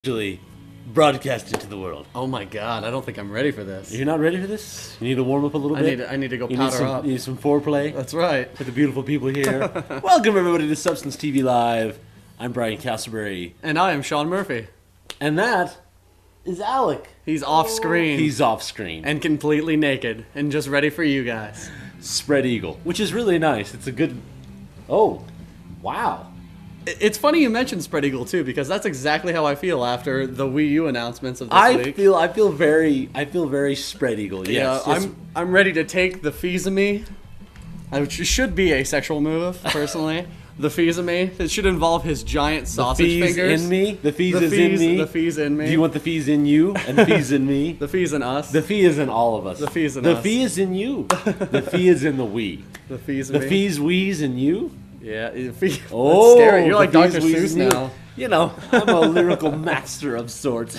Actually broadcasted to the world. Oh my god, I don't think I'm ready for this. You're not ready for this? You need to warm up a little bit? I need to go powder up. You need some foreplay? That's right. With the beautiful people here. Welcome everybody to Substance TV Live. I'm Brian Castleberry. And I am Shawn Murphy. And that is Alec. He's off screen. He's off screen. And completely naked. And just ready for you guys. Spread eagle. Which is really nice. It's a good... Oh, wow. It's funny you mentioned Spread Eagle too, because that's exactly how I feel after the Wii U announcements of this week. I feel very Spread Eagle. Yes, yeah, I'm ready to take the Fees-a-me, which should be a sexual move, personally. The Fees-a-me. It should involve his giant sausage fingers. In me. The fees is in me. The fees in me. Do you want the fees in you and the fees in me? The fees in us. The fee is in all of us. The fees in us. The us. fee is in you. The fee is in the we. The fees in the me. fees, we's in you. Yeah, that's scary. You're like Dr. Seuss now. You know, I'm a lyrical master of sorts.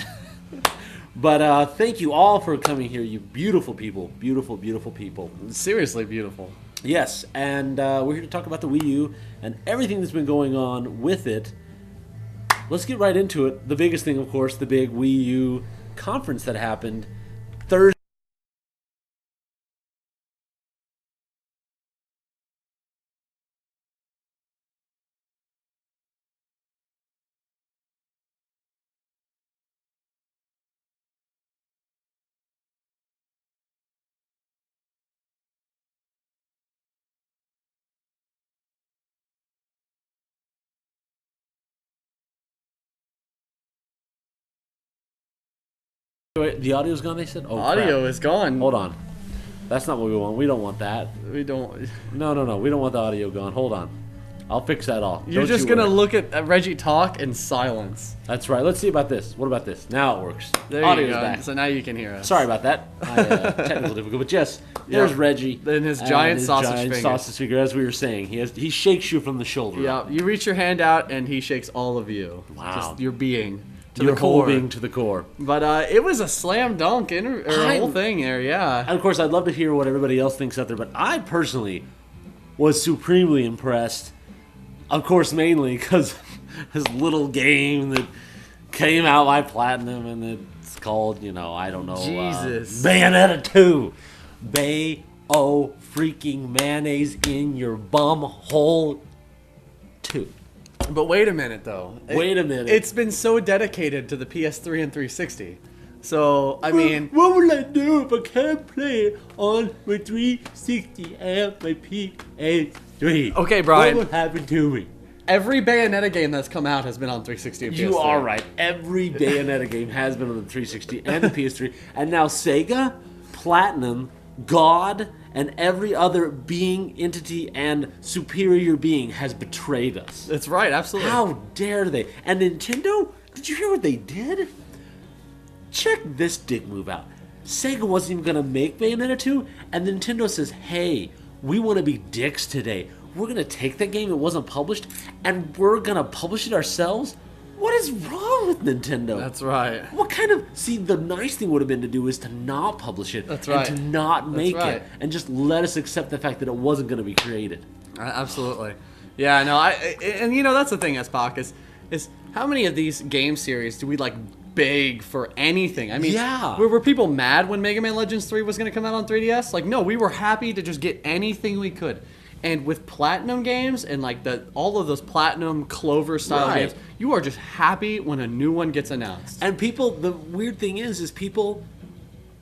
But thank you all for coming here, you beautiful people. Beautiful, beautiful people. Seriously beautiful. Yes, and we're here to talk about the Wii U and everything that's been going on with it. Let's get right into it. The biggest thing, of course, the big Wii U conference that happened Thursday. The audio's gone, they said? Oh, audio crap. is gone. Hold on. That's not what we want. We don't want that. We don't. No. We don't want the audio gone. Hold on. I'll fix that all. You're just going to look at Reggie talk in silence. That's right. Let's see about this. What about this? Now it works. There Audio's you go. back. So now you can hear us. Sorry about that. Technical difficulty. But yes, there's Reggie. And his giant sausage finger, as we were saying. He shakes you from the shoulder. Yeah. You reach your hand out and he shakes all of you. Wow. Just your being. Your whole being to the core. But it was a slam dunk whole thing there, yeah. And of course, I'd love to hear what everybody else thinks out there, but I personally was supremely impressed. Of course, mainly because this little game that came out by Platinum, and it's called, I don't know. Jesus. Bayonetta 2. Bay-o freaking mayonnaise in your bum hole 2. But wait a minute, though. Wait a minute. It's been so dedicated to the PS3 and 360. So, I mean... What will I do if I can't play it on my 360 and my PS3? Okay, Brian. What will happen to me? Every Bayonetta game that's come out has been on 360 and PS3. You are right. Every Bayonetta game has been on the 360 and the PS3. And now Sega, Platinum, God, and every other being, entity, and superior being has betrayed us. That's right, absolutely. How dare they? And Nintendo, did you hear what they did? Check this dick move out. Sega wasn't even going to make Bayonetta 2, and Nintendo says, hey, we want to be dicks today. We're going to take that game that wasn't published, and we're going to publish it ourselves? What is wrong with Nintendo? That's right. What kind of... See, the nice thing would have been to do is to not publish it. That's right. And to not make right. it. And just let us accept the fact that it wasn't going to be created. Absolutely. Yeah, no, and that's the thing, S-Pac, is how many of these game series do we, beg for anything? I mean, yeah. Were people mad when Mega Man Legends 3 was going to come out on 3DS? No, we were happy to just get anything we could. And with Platinum games and all of those Platinum Clover style games, you are just happy when a new one gets announced. And people, the weird thing is people,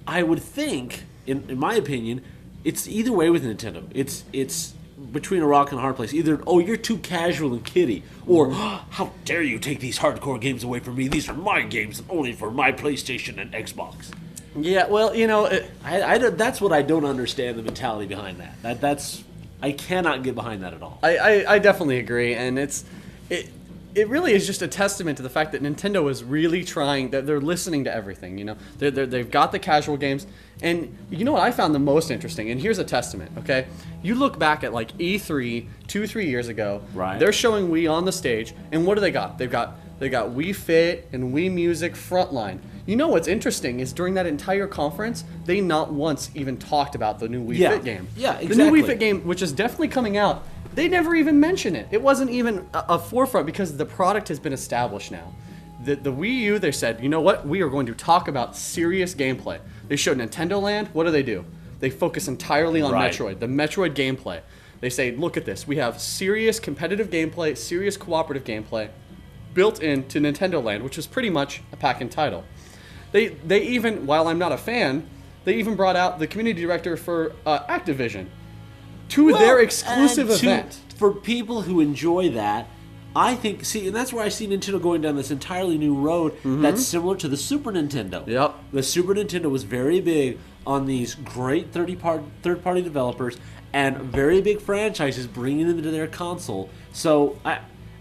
I would think, in my opinion, it's either way with Nintendo. It's between a rock and a hard place. Either, oh, you're too casual and kiddie, or how dare you take these hardcore games away from me? These are my games, only for my PlayStation and Xbox. Yeah, well, that's what I don't understand, the mentality behind that. That's I cannot get behind that at all. I definitely agree, and it really is just a testament to the fact that Nintendo is really trying, that they're listening to everything, They've got the casual games, and you know what I found the most interesting, and here's a testament, okay? You look back at E3 2-3 years ago, right? They're showing Wii on the stage, and what do they got? They got Wii Fit and Wii Music Frontline. You know what's interesting is during that entire conference, they not once even talked about the new Wii Fit game. Yeah, exactly. The new Wii Fit game, which is definitely coming out, they never even mention it. It wasn't even a forefront because the product has been established now. the Wii U, they said, you know what? We are going to talk about serious gameplay. They showed Nintendo Land. What do? They focus entirely on Metroid, the Metroid gameplay. They say, look at this. We have serious competitive gameplay, serious cooperative gameplay built into Nintendo Land, which is pretty much a pack-in title. They even, while I'm not a fan, they even brought out the community director for Activision to their exclusive event. For people who enjoy that, I think, and that's where I see Nintendo going down this entirely new road that's similar to the Super Nintendo. Yep. The Super Nintendo was very big on these great third-party developers and very big franchises bringing them into their console. So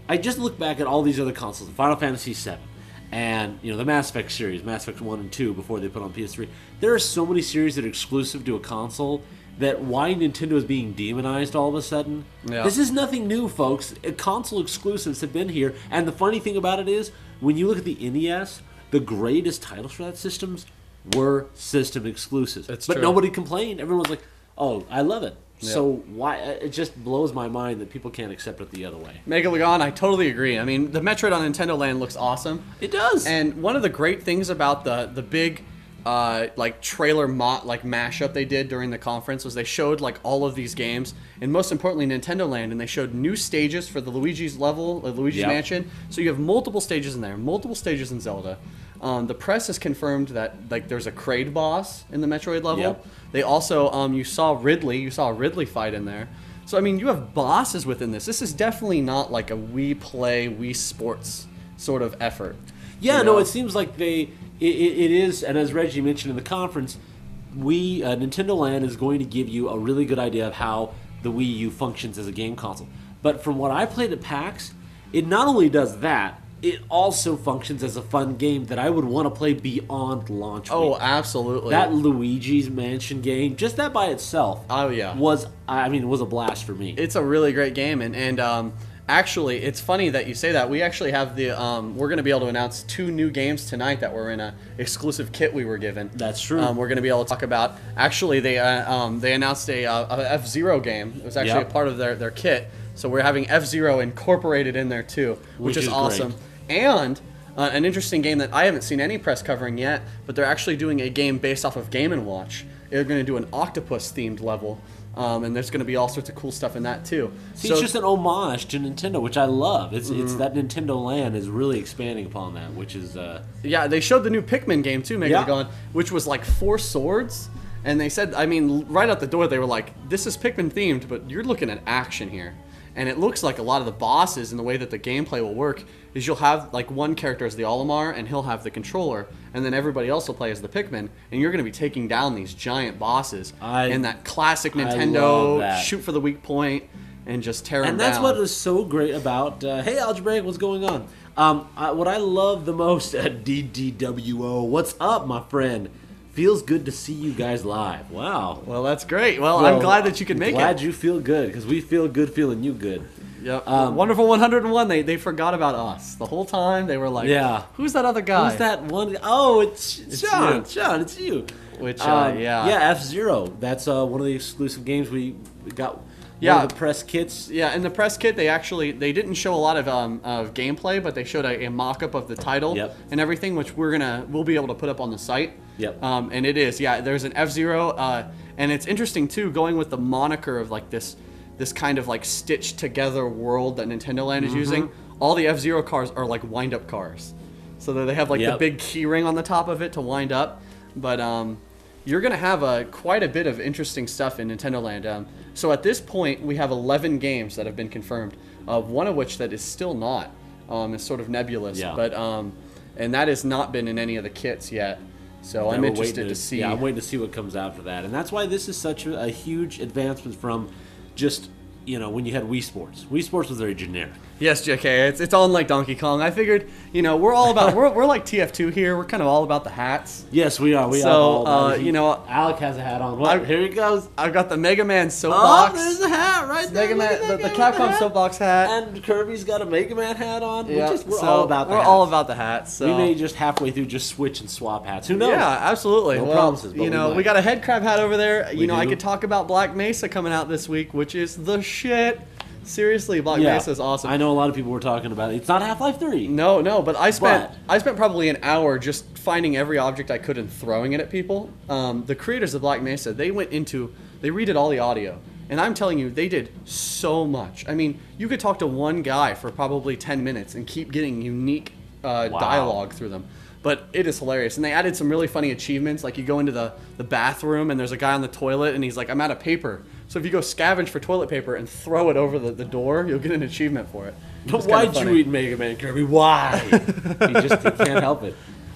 I just look back at all these other consoles, Final Fantasy VII, and the Mass Effect series, Mass Effect 1 and 2 before they put on PS3. There are so many series that are exclusive to a console that why Nintendo is being demonized all of a sudden. Yeah. This is nothing new, folks. Console exclusives have been here, and the funny thing about it is, when you look at the NES, the greatest titles for that systems were system exclusives. That's but true. Nobody complained. Everyone was like, "Oh, I love it." Yeah. So why? It just blows my mind that people can't accept it the other way. Megalagon, I totally agree. I mean, the Metroid on Nintendo Land looks awesome. It does. And one of the great things about the big trailer mashup they did during the conference was they showed all of these games, and most importantly Nintendo Land, and they showed new stages for the Luigi's level, Luigi's Mansion. So you have multiple stages in there, multiple stages in Zelda. The press has confirmed that there's a Kraid boss in the Metroid level. Yep. They also you saw a Ridley fight in there. So I mean, you have bosses within this. This is definitely not like a Wii Play, Wii Sports sort of effort. Yeah, no, it seems like it is, and as Reggie mentioned in the conference, Nintendo Land is going to give you a really good idea of how the Wii U functions as a game console. But from what I played at PAX, it not only does that, it also functions as a fun game that I would want to play beyond launch week. Oh, absolutely. That Luigi's Mansion game, just that by itself, was a blast for me. It's a really great game, and actually, it's funny that you say that. We actually have we're going to be able to announce 2 new games tonight that were in a exclusive kit we were given. That's true. We're going to be able to talk about. Actually, they announced a F-Zero game. It was actually a part of their kit. So we're having F-Zero incorporated in there too, which is awesome. Great. And an interesting game that I haven't seen any press covering yet, but they're actually doing a game based off of Game & Watch. They're going to do an octopus-themed level. And there's going to be all sorts of cool stuff in that too. See, it's just an homage to Nintendo, which I love. It's that Nintendo Land is really expanding upon that, which is... Yeah, they showed the new Pikmin game too, Megagon, which was 4 swords. And they said, I mean, right out the door, they were like, this is Pikmin themed, but you're looking at action here. And it looks like a lot of the bosses and the way that the gameplay will work is you'll have one character as the Olimar, and he'll have the controller, and then everybody else will play as the Pikmin, and you're going to be taking down these giant bosses in that classic Nintendo shoot for the weak point and just tear them down. And that's what is so great about, hey Algebraic, what's going on? What I love the most at DDWO, what's up, my friend? Feels good to see you guys live. Wow. Well, that's great. Well, I'm glad that you could make it. Glad you feel good, because we feel good feeling you good. Yep. Wonderful 101, they forgot about us. The whole time they were like, who's that other guy? Who's that one? Oh, it's Shawn. Shawn, it's you. Which, Yeah, F-Zero. That's one of the exclusive games we got. Yeah, the press kits. Yeah, in the press kit, they didn't show a lot of gameplay, but they showed a mock-up of the title and everything, which we'll be able to put up on the site. Yep. And it is, there's an F-Zero, and it's interesting too, going with the moniker of this kind of stitched together world that Nintendo Land is using. All the F-Zero cars are wind-up cars, so that they have the big key ring on the top of it to wind up. But you're gonna have quite a bit of interesting stuff in Nintendo Land. So at this point, we have 11 games that have been confirmed. One of which that is still not, is sort of nebulous. Yeah. But and that has not been in any of the kits yet. So I'm interested to see. Yeah, I'm waiting to see what comes after that. And that's why this is such a huge advancement from just, when you had Wii Sports. Wii Sports was very generic. Yes, JK, it's on like Donkey Kong. I figured, we're all about, we're like TF2 here. We're kind of all about the hats. Yes, we are. Alec has a hat on. Here he goes. I've got the Mega Man soapbox. Oh, there's a hat right there. Mega Man, the Capcom soapbox hat. And Kirby's got a Mega Man hat on. Yeah, we're all about the hats. We're all about the hats. So. We may just halfway through just switch and swap hats. Who knows? Yeah, absolutely. No promises, but we got a head crab hat over there. I could talk about Black Mesa coming out this week, which is the shit. Seriously, Black Mesa is awesome. I know a lot of people were talking about it. It's not Half-Life 3. No, but I spent probably an hour just finding every object I could and throwing it at people. The creators of Black Mesa, they redid all the audio. And I'm telling you, they did so much. I mean, you could talk to one guy for probably 10 minutes and keep getting unique dialogue through them. But it is hilarious. And they added some really funny achievements. Like you go into the bathroom and there's a guy on the toilet and he's like, I'm out of paper. So if you go scavenge for toilet paper and throw it over the door, you'll get an achievement for it. But why'd you eat Mega Man, Kirby? Why? He can't help it.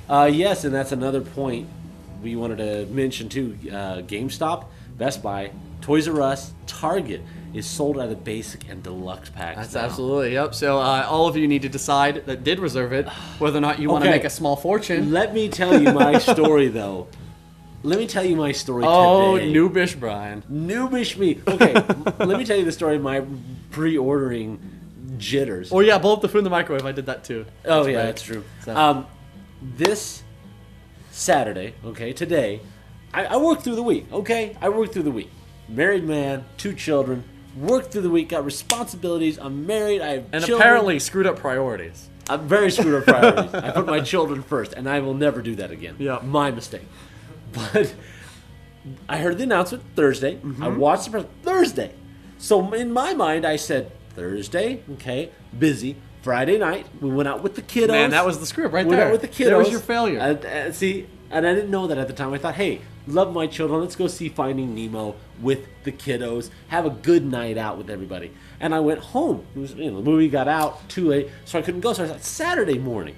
Yes, and that's another point we wanted to mention too. GameStop, Best Buy, Toys R Us, Target is sold out of basic and deluxe packs. That's now. absolutely, yep. So all of you need to decide that did reserve it, whether or not you want to make a small fortune. Let me tell you my story, though. Let me tell you my story today. Noobish Brian. Noobish me. Okay, let me tell you the story of my pre-ordering jitters. Oh, yeah, blow up the food in the microwave. I did that, too. Oh, yeah, that's true. So. This Saturday, okay, today, I worked through the week, okay? I worked through the week. Married man, 2 children, worked through the week, got responsibilities, I'm married, I have children. Apparently screwed up priorities. I'm very screwed up priorities. I put my children first, and I will never do that again. Yeah. My mistake. But I heard the announcement Thursday. I watched the Thursday. So in my mind, I said, Thursday, okay, busy. Friday night, we went out with the kiddos. Man, that was the script right there. Went out with the kiddos. There was your failure. And I didn't know that at the time. I thought, hey, love my children. Let's go see Finding Nemo with the kiddos. Have a good night out with everybody. And I went home. It was, the movie got out too late, so I couldn't go. So I thought, Saturday morning,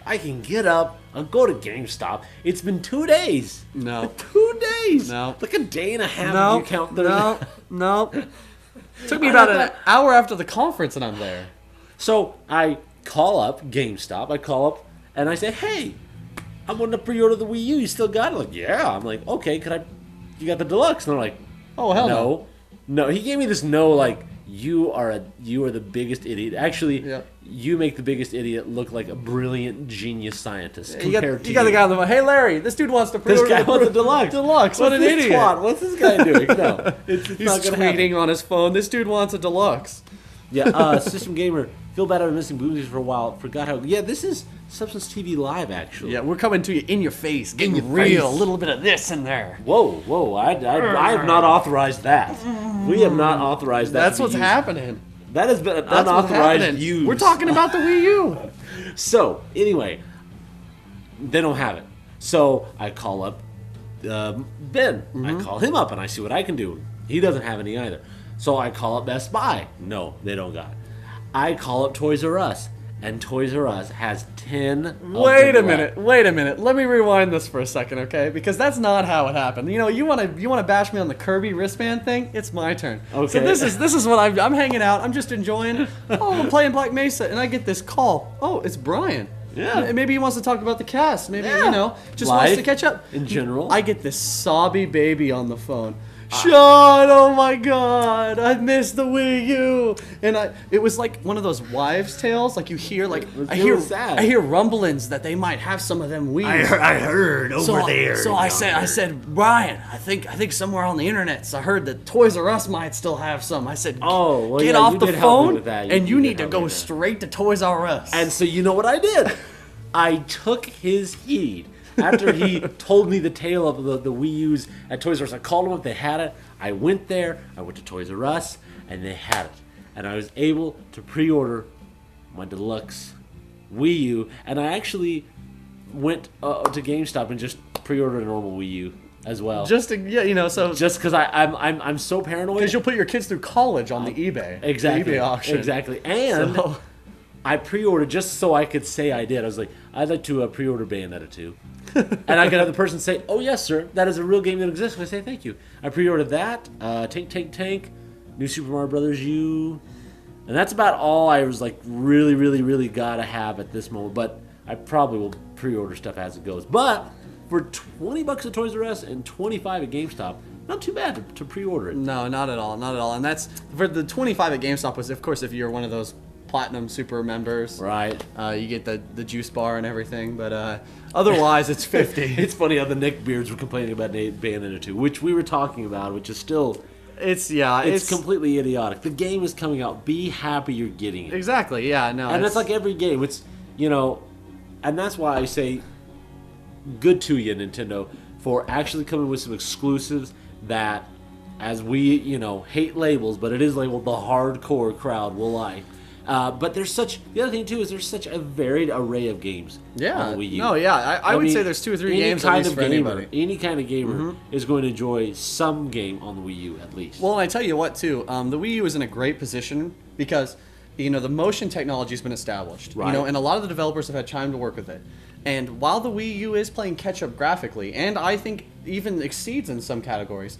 I can get up. I'll go to GameStop. It's been 2 days. No. 2 days. No. Like a day and a half. If you count No. Took me about an hour after the conference and I'm there. So I call up GameStop. I call up and I say, hey, I want to pre-order the Wii U. You still got it? Like, yeah. I'm like, okay, you got the deluxe? And they're like, oh, hell no. No, he gave me this no, like, you are the biggest idiot. Actually, you make the biggest idiot look like a brilliant genius scientist. You got the guy on the phone. Hey, Larry, this dude wants to pre-order. This guy wants a deluxe. What an idiot. Twat? What's this guy doing? No, it's He's not gonna tweeting happen. on his phone. This dude wants a deluxe. Yeah, System Gamer, feel bad I've been missing movies for a while. Forgot how. Yeah, this is Substance TV Live, actually. Yeah, we're coming to you in your face. Getting your real. face. A little bit of this in there. Whoa, I have not authorized that. We have not authorized that. That's what's happening. That has been an unauthorized use. We're talking about the Wii U. So, anyway, they don't have it. So, I call up Ben. I call him up and I see what I can do. He doesn't have any either. So, I call up Best Buy. No, they don't got it. I call up Toys R Us. And Toys R Us has 10. Wait a minute. Let me rewind this for a second, okay? Because that's not how it happened. You want to bash me on the Kirby wristband thing? It's my turn. Okay. So this is what I'm hanging out. I'm just enjoying. I'm playing Black Mesa, and I get this call. Oh, it's Brian. Yeah. Maybe he wants to talk about the cast. Maybe just Life wants to catch up in general. I get this sobby baby on the phone. Shawn, oh my God, I missed the Wii U, and it was like one of those wives' tales. Like you hear, I hear rumblings that they might have some of them Wii U's. I heard over there. So I said, Brian, I think somewhere on the internet, I heard that Toys R Us might still have some. I said, get off the phone, and you need to go straight to Toys R Us. And so you know what I did? I took his heed. After he told me the tale of the Wii U's at Toys R Us, I called him up, they had it. I went there, I went to Toys R Us, and they had it. And I was able to pre-order my deluxe Wii U, and I actually went to GameStop and just pre-ordered a normal Wii U as well. Just because I'm so paranoid. Because you'll put your kids through college on the eBay. Exactly. The eBay auction. Exactly. And I pre-ordered just so I could say I did. I was like, I'd like to pre-order Bayonetta 2. And I could have the person say, oh, yes, sir, that is a real game that exists. And I say, thank you. I pre-ordered that, Tank, New Super Mario Brothers U. And that's about all I was like, really, really, really gotta have at this moment. But I probably will pre-order stuff as it goes. But for $20 at Toys R Us and $25 at GameStop, not too bad to pre-order it. No, not at all. And that's, for the $25 at GameStop was, of course, if you're one of those Platinum Super members. Right. You get the juice bar and everything, but otherwise it's $50. It's funny how the neckbeards were complaining about Bayonetta 2, which we were talking about, which is still It's completely idiotic. The game is coming out. Be happy you're getting it. Exactly. Yeah. No. And that's like every game. It's, and that's why I say good to you, Nintendo, for actually coming with some exclusives that, as we, hate labels, but it is labeled the hardcore crowd will like. But the other thing too is there's such a varied array of games on the Wii U. No, yeah. I would say there's 2 or 3 games at least for anybody. Any kind of gamer is going to enjoy some game on the Wii U at least. Well, and I tell you what too, the Wii U is in a great position because, the motion technology has been established. Right. And a lot of the developers have had time to work with it. And while the Wii U is playing catch up graphically, and I think even exceeds in some categories,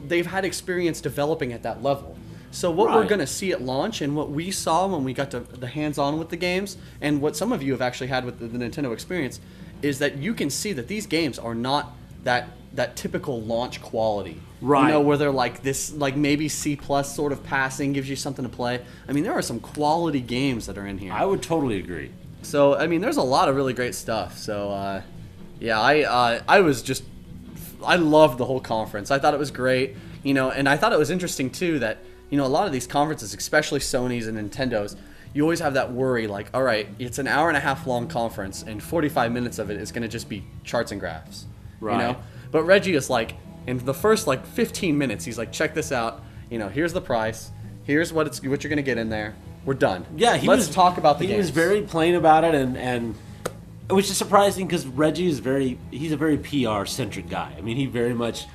they've had experience developing at that level. So what we're going to see at launch, and what we saw when we got to the hands-on with the games, and what some of you have actually had with the Nintendo experience, is that you can see that these games are not that typical launch quality. Right. Where they're like this, like maybe C+ sort of passing gives you something to play. I mean, there are some quality games that are in here. I would totally agree. So, I mean, there's a lot of really great stuff. So, I loved the whole conference. I thought it was great, and I thought it was interesting too that, a lot of these conferences, especially Sony's and Nintendo's, you always have that worry, like, all right, it's an hour and a half long conference, and 45 minutes of it is going to just be charts and graphs, Right. But Reggie is like, in the first 15 minutes, he's like, check this out, here's the price, here's what you're going to get in there. We're done. Yeah, Let's talk about the games. He was very plain about it, and which is surprising because Reggie is he's a very PR centric guy. I mean, he very much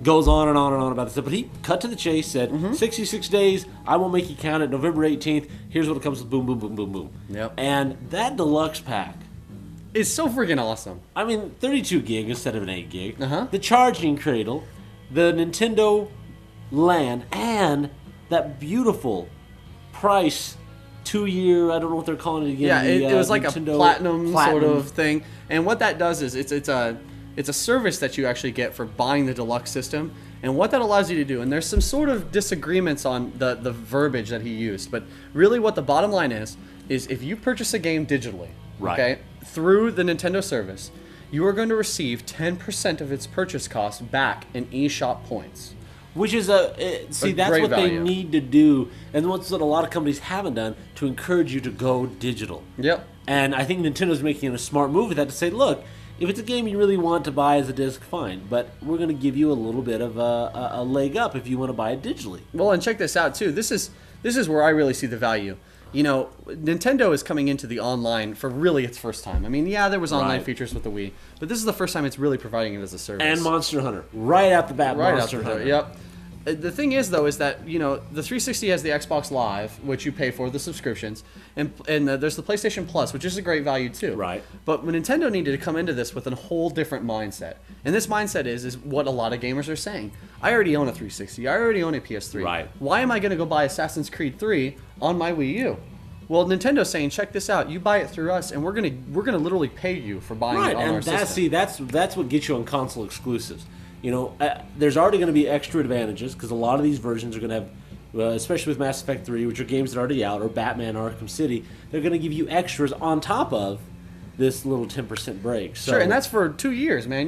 goes on and on and on about this stuff, but he cut to the chase, said 66 days, I will make you count it, November 18th, here's what it comes with, boom, boom, boom, boom, boom. Yep. And that deluxe pack, It's so freaking awesome. I mean, 32 gig instead of an 8 gig, Uh-huh. the charging cradle, the Nintendo LAN, and that beautiful price 2-year, I don't know what they're calling it again. Yeah, it was like Nintendo a platinum sort of thing. And what that does is it's a service that you actually get for buying the deluxe system. And what that allows you to do, and there's some sort of disagreements on the verbiage that he used, but really what the bottom line is if you purchase a game digitally, okay, through the Nintendo service, you are going to receive 10% of its purchase cost back in eShop points. Which is that's great what they value. need to do, and what's what a lot of companies haven't done to encourage you to go digital. Yep. And I think Nintendo's making a smart move with that to say, look, if it's a game you really want to buy as a disc, fine, but we're going to give you a little bit of a leg up if you want to buy it digitally. Well, and check this out too. This is where I really see the value. Nintendo is coming into the online for really its first time. I mean, yeah, there was online features with the Wii, but this is the first time it's really providing it as a service. And Monster Hunter, right out the bat. Right Monster Hunter. Yep. The thing is, though, is that the 360 has the Xbox Live, which you pay for the subscriptions, and there's the PlayStation Plus, which is a great value too. Right. But Nintendo needed to come into this with a whole different mindset, and this mindset is what a lot of gamers are saying. I already own a 360. I already own a PS3. Right. Why am I going to go buy Assassin's Creed 3 on my Wii U? Well, Nintendo's saying, check this out. You buy it through us, and we're gonna literally pay you for buying it on our system. That's what gets you on console exclusives. There's already going to be extra advantages because a lot of these versions are going to have, especially with Mass Effect 3, which are games that are already out, or Batman Arkham City, they're going to give you extras on top of this little 10% break. So, Sure, and that's for 2 years, man.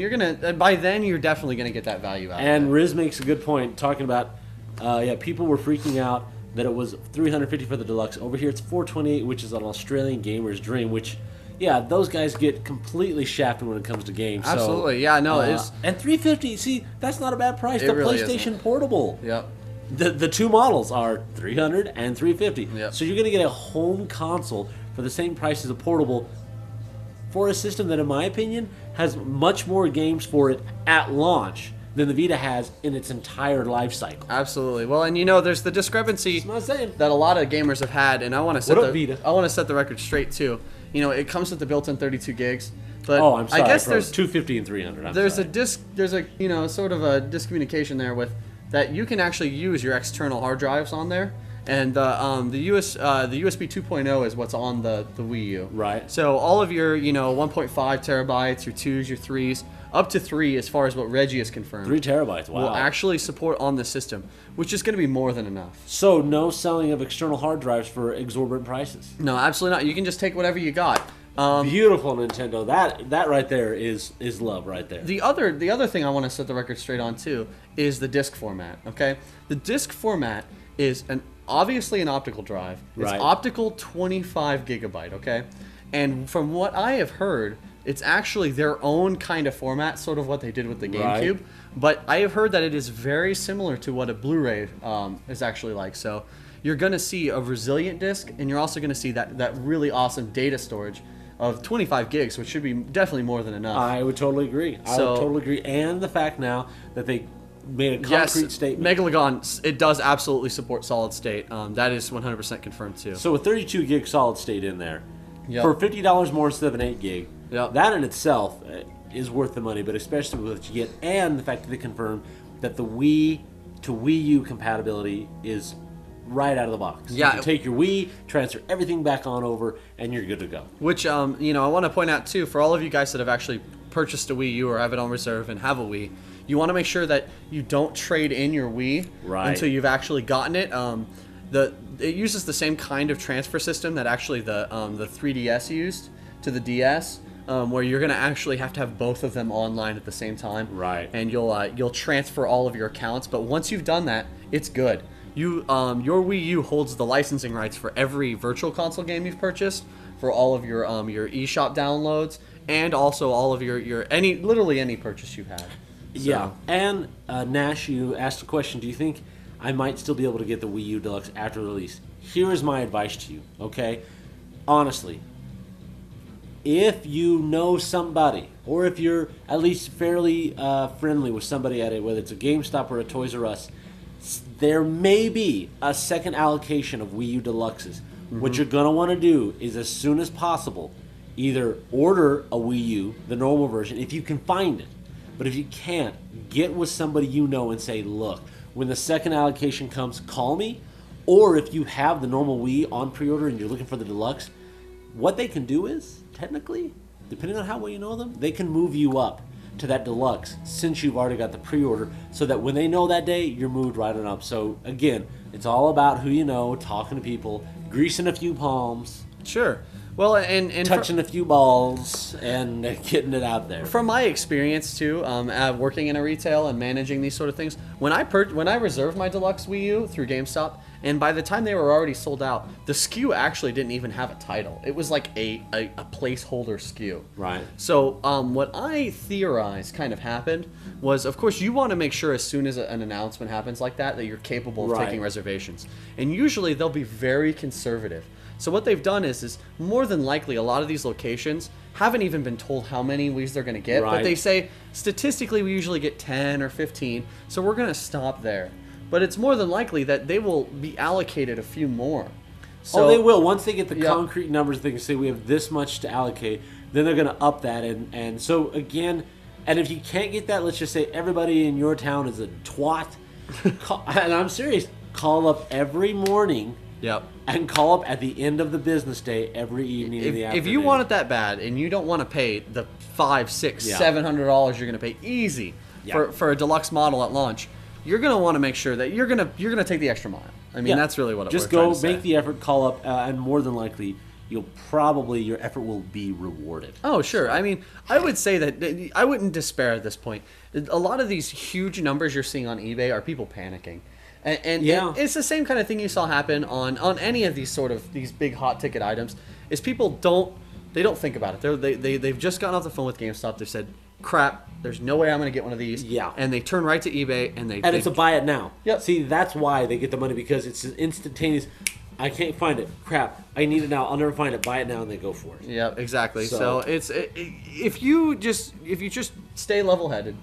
By then you're definitely gonna get that value out. And Riz makes a good point talking about, people were freaking out that it was $350 for the deluxe. Over here it's $428, which is an Australian gamer's dream, which. Yeah, those guys get completely shafted when it comes to games. Absolutely, yeah, no, it's and $350. See, that's not a bad price. It The really PlayStation isn't. Portable. Yep. The two models are $300 and $350. Yep. So you're going to get a home console for the same price as a portable for a system that, in my opinion, has much more games for it at launch than the Vita has in its entire life cycle. Absolutely. Well, and there's the discrepancy That's what I'm saying. that a lot of gamers have had, and I want to set What up, Vita? set the record straight too. It comes with the built-in 32 gigs, but I'm sorry. I guess there's $250 and $300. there's a sort of a discommunication there with that you can actually use your external hard drives on there, and the USB 2.0 is what's on the Wii U. Right. So all of your 1.5 terabytes, your 2s, your 3s, up to 3 as far as what Reggie has confirmed. 3 terabytes. Wow. Will actually support on the system, which is going to be more than enough. So no selling of external hard drives for exorbitant prices. No, absolutely not. You can just take whatever you got. Beautiful Nintendo. That right there is love right there. The other thing I want to set the record straight on too is the disc format. Okay, the disc format is obviously an optical drive. It's Right. optical 25 gigabyte. Okay, and from what I have heard, it's actually their own kind of format, sort of what they did with the Right. GameCube. But I have heard that it is very similar to what a Blu-ray is actually like. So you're going to see a resilient disc, and you're also going to see that really awesome data storage of 25 gigs, which should be definitely more than enough. I would totally agree. I So- would totally agree. And the fact now that they made a concrete statement. Megalagon, it does absolutely support solid state. That is 100% confirmed too. So with 32 gig solid state in there, Yep. for $50 more instead of an 8 gig, Yep. that in itself is worth the money. But especially with what you get, and the fact that they confirmed that the Wii to Wii U compatibility is right out of the box. Yeah. You can take your Wii, transfer everything back on over, and you're good to go. Which, I want to point out too, for all of you guys that have actually purchased a Wii U or have it on reserve and have a Wii, you want to make sure that you don't trade in your Wii Right. until you've actually gotten it. It uses the same kind of transfer system that actually the 3DS used to the DS, where you're going to actually have to have both of them online at the same time. Right. And you'll transfer all of your accounts, but once you've done that, it's good. Your Wii U holds the licensing rights for every virtual console game you've purchased, for all of your eShop downloads, and also all of your literally any purchase you've had. Yeah. And Nash, you asked a question. Do you think I might still be able to get the Wii U Deluxe after release? Here is my advice to you, okay? Honestly, if you know somebody, or if you're at least fairly friendly with somebody at it, whether it's a GameStop or a Toys R Us, there may be a second allocation of Wii U Deluxes. What you're going to want to do is, as soon as possible, either order a Wii U, the normal version, if you can find it. But if you can't, get with somebody you know and say, look, when the second allocation comes, call me. Or if you have the normal Wii on pre-order and you're looking for the Deluxe, what they can do is, technically, depending on how well you know them, they can move you up to that Deluxe since you've already got the pre-order, so that when they know that day, you're moved right on up. So again, it's all about who you know, talking to people, greasing a few palms, Sure. Well, and touching a few balls, and getting it out there. from my experience too, working in a retail and managing these sort of things, when I reserved my deluxe Wii U through GameStop, and by the time they were already sold out, the SKU actually didn't even have a title. It was like a placeholder SKU. Right. So what I theorized kind of happened was, of course, you want to make sure as soon as an announcement happens like that you're capable of Right. taking reservations. And usually they'll be very conservative. So what they've done is more than likely a lot of these locations haven't even been told how many Wiis they're going to get, but Right. they say statistically we usually get 10 or 15, so we're going to stop there. But it's more than likely that they will be allocated a few more. So, Oh, they will. Once they get the Yeah. concrete numbers, they can say we have this much to allocate. Then they're going to up that. And so, again, and if you can't get that, let's just say everybody in your town is a twat. And I'm serious. Call up every morning Yep. and call up at the end of the business day every evening in the afternoon. If you want it that bad and you don't want to pay the $500, $600, Yeah. $700 you're going to pay easy Yeah. for a deluxe model at launch, you're going to want to make sure that you're going to take the extra mile. I mean, Yeah. that's really what Just we're trying go to say. make the effort, call up, and more than likely, your effort will be rewarded. Oh, sure. I mean, I would say that I wouldn't despair at this point. A lot of these huge numbers you're seeing on eBay are people panicking. And Yeah. it's the same kind of thing you saw happen on any of these big hot ticket items. Is people don't think about it. They've just gotten off the phone with GameStop. They said, "Crap, there's no way I'm going to get one of these." Yeah. And they turn right to eBay and And it's a buy it now. Yep. See, that's why they get the money, because it's an instantaneous. I can't find it. Crap. I need it now. I'll never find it. Buy it now, and they go for it. Yeah, exactly. So- So if you just stay level-headed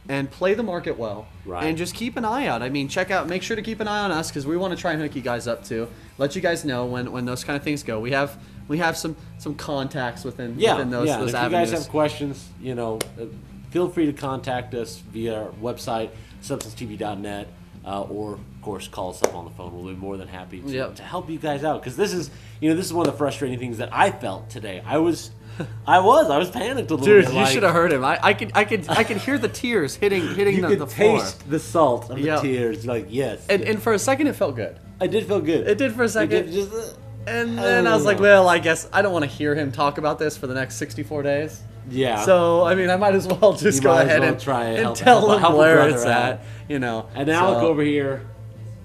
and play the market well, Right. and just keep an eye out. I mean, make sure to keep an eye on us, because we want to try and hook you guys up too. Let you guys know when those kind of things go. We have some contacts within Yeah, within those yeah. And those if you avenues. guys have questions, feel free to contact us via our website, substancetv.net, or of course call us up on the phone. We'll be more than happy Yep. to help you guys out, because this is one of the frustrating things that I felt today. I was panicked a little Dude, bit. you like, should have heard him. I could hear the tears hitting You the could floor. taste the salt of Yeah. the tears. Like, yes, And for a second, it felt good. I did feel good. It did for a second. It did just, And then I was like, well, I guess I don't want to hear him talk about this for the next 64 days. Yeah. So, I mean, I might as well just go ahead and tell him where it's at, you know. And Alec over here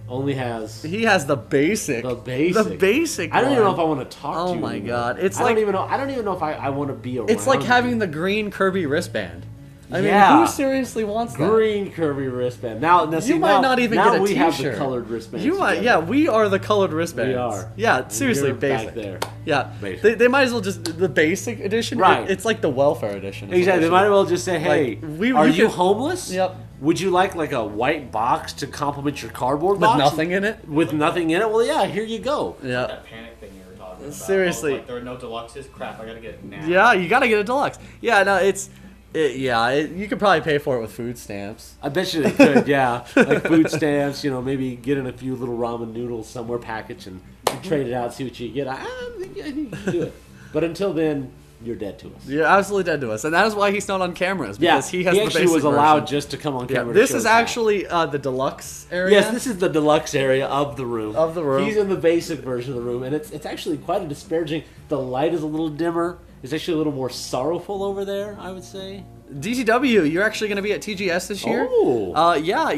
only has... He has the basic. The basic. The basic I don't even know one. if I want to talk to you. Oh, my anymore. God. It's I like... I don't even know if I want to be around It's like having you. the green Kirby wristband. I mean, Yeah. who seriously wants that? Green Kirby wristband. Now, see, You might not even get a we t-shirt. have the colored wristbands. You might, together. yeah, we are the colored wristbands. We are. Yeah, seriously, You're basic. back there. Yeah, Basic. they might as well just the basic edition. Right. It's like the welfare edition. Exactly. They might as well just say, "Hey, are you homeless? Yep. Would you like a white box to complement your cardboard With box nothing in it? With nothing in it? Well, yeah. Here you go. Yeah. That panic thing you were talking about. Seriously. Like, there are no deluxes. Crap, I gotta get it now. Yeah, you gotta get a deluxe. Yeah, no, you could probably pay for it with food stamps. I bet you they could. Yeah, like food stamps. Maybe get in a few little ramen noodles somewhere packaged and trade it out. See what you get. I think you can do it. But until then, you're dead to us. You're absolutely dead to us, and that is why he's not on cameras. Yeah, Because he has actually the basic was allowed version. just to come on Yeah, camera. this to show is us that. actually the deluxe area. Yes, this is the deluxe area of the room. Of the room. He's in the basic version of the room, and it's actually quite a disparaging. The light is a little dimmer. It's actually a little more sorrowful over there, I would say. DTW, you're actually going to be at TGS this year. Oh. Yeah,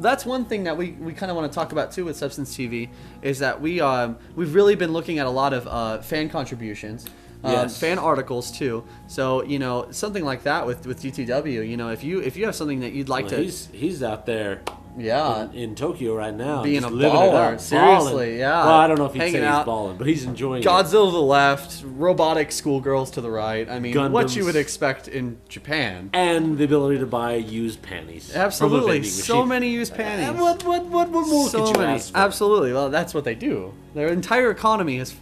that's one thing that we kind of want to talk about too with Substance TV is that we've really been looking at a lot of fan contributions. Yes. Fan articles too. So something like that with DTW. If you have something that you'd like Well, to, he's out there. yeah, In Tokyo right now, being just a living it baller, up, seriously, balling. yeah. Well, I don't know if he'd Hanging say he's out. balling, but he's enjoying it. Godzilla to the left, robotic schoolgirls to the right. I mean, what Gundams. you would expect in Japan. And the ability to buy used panties. from a Absolutely, vending so machine. many used panties. And what more So could you many. ask for? Absolutely. Well, that's what they do. Their entire economy is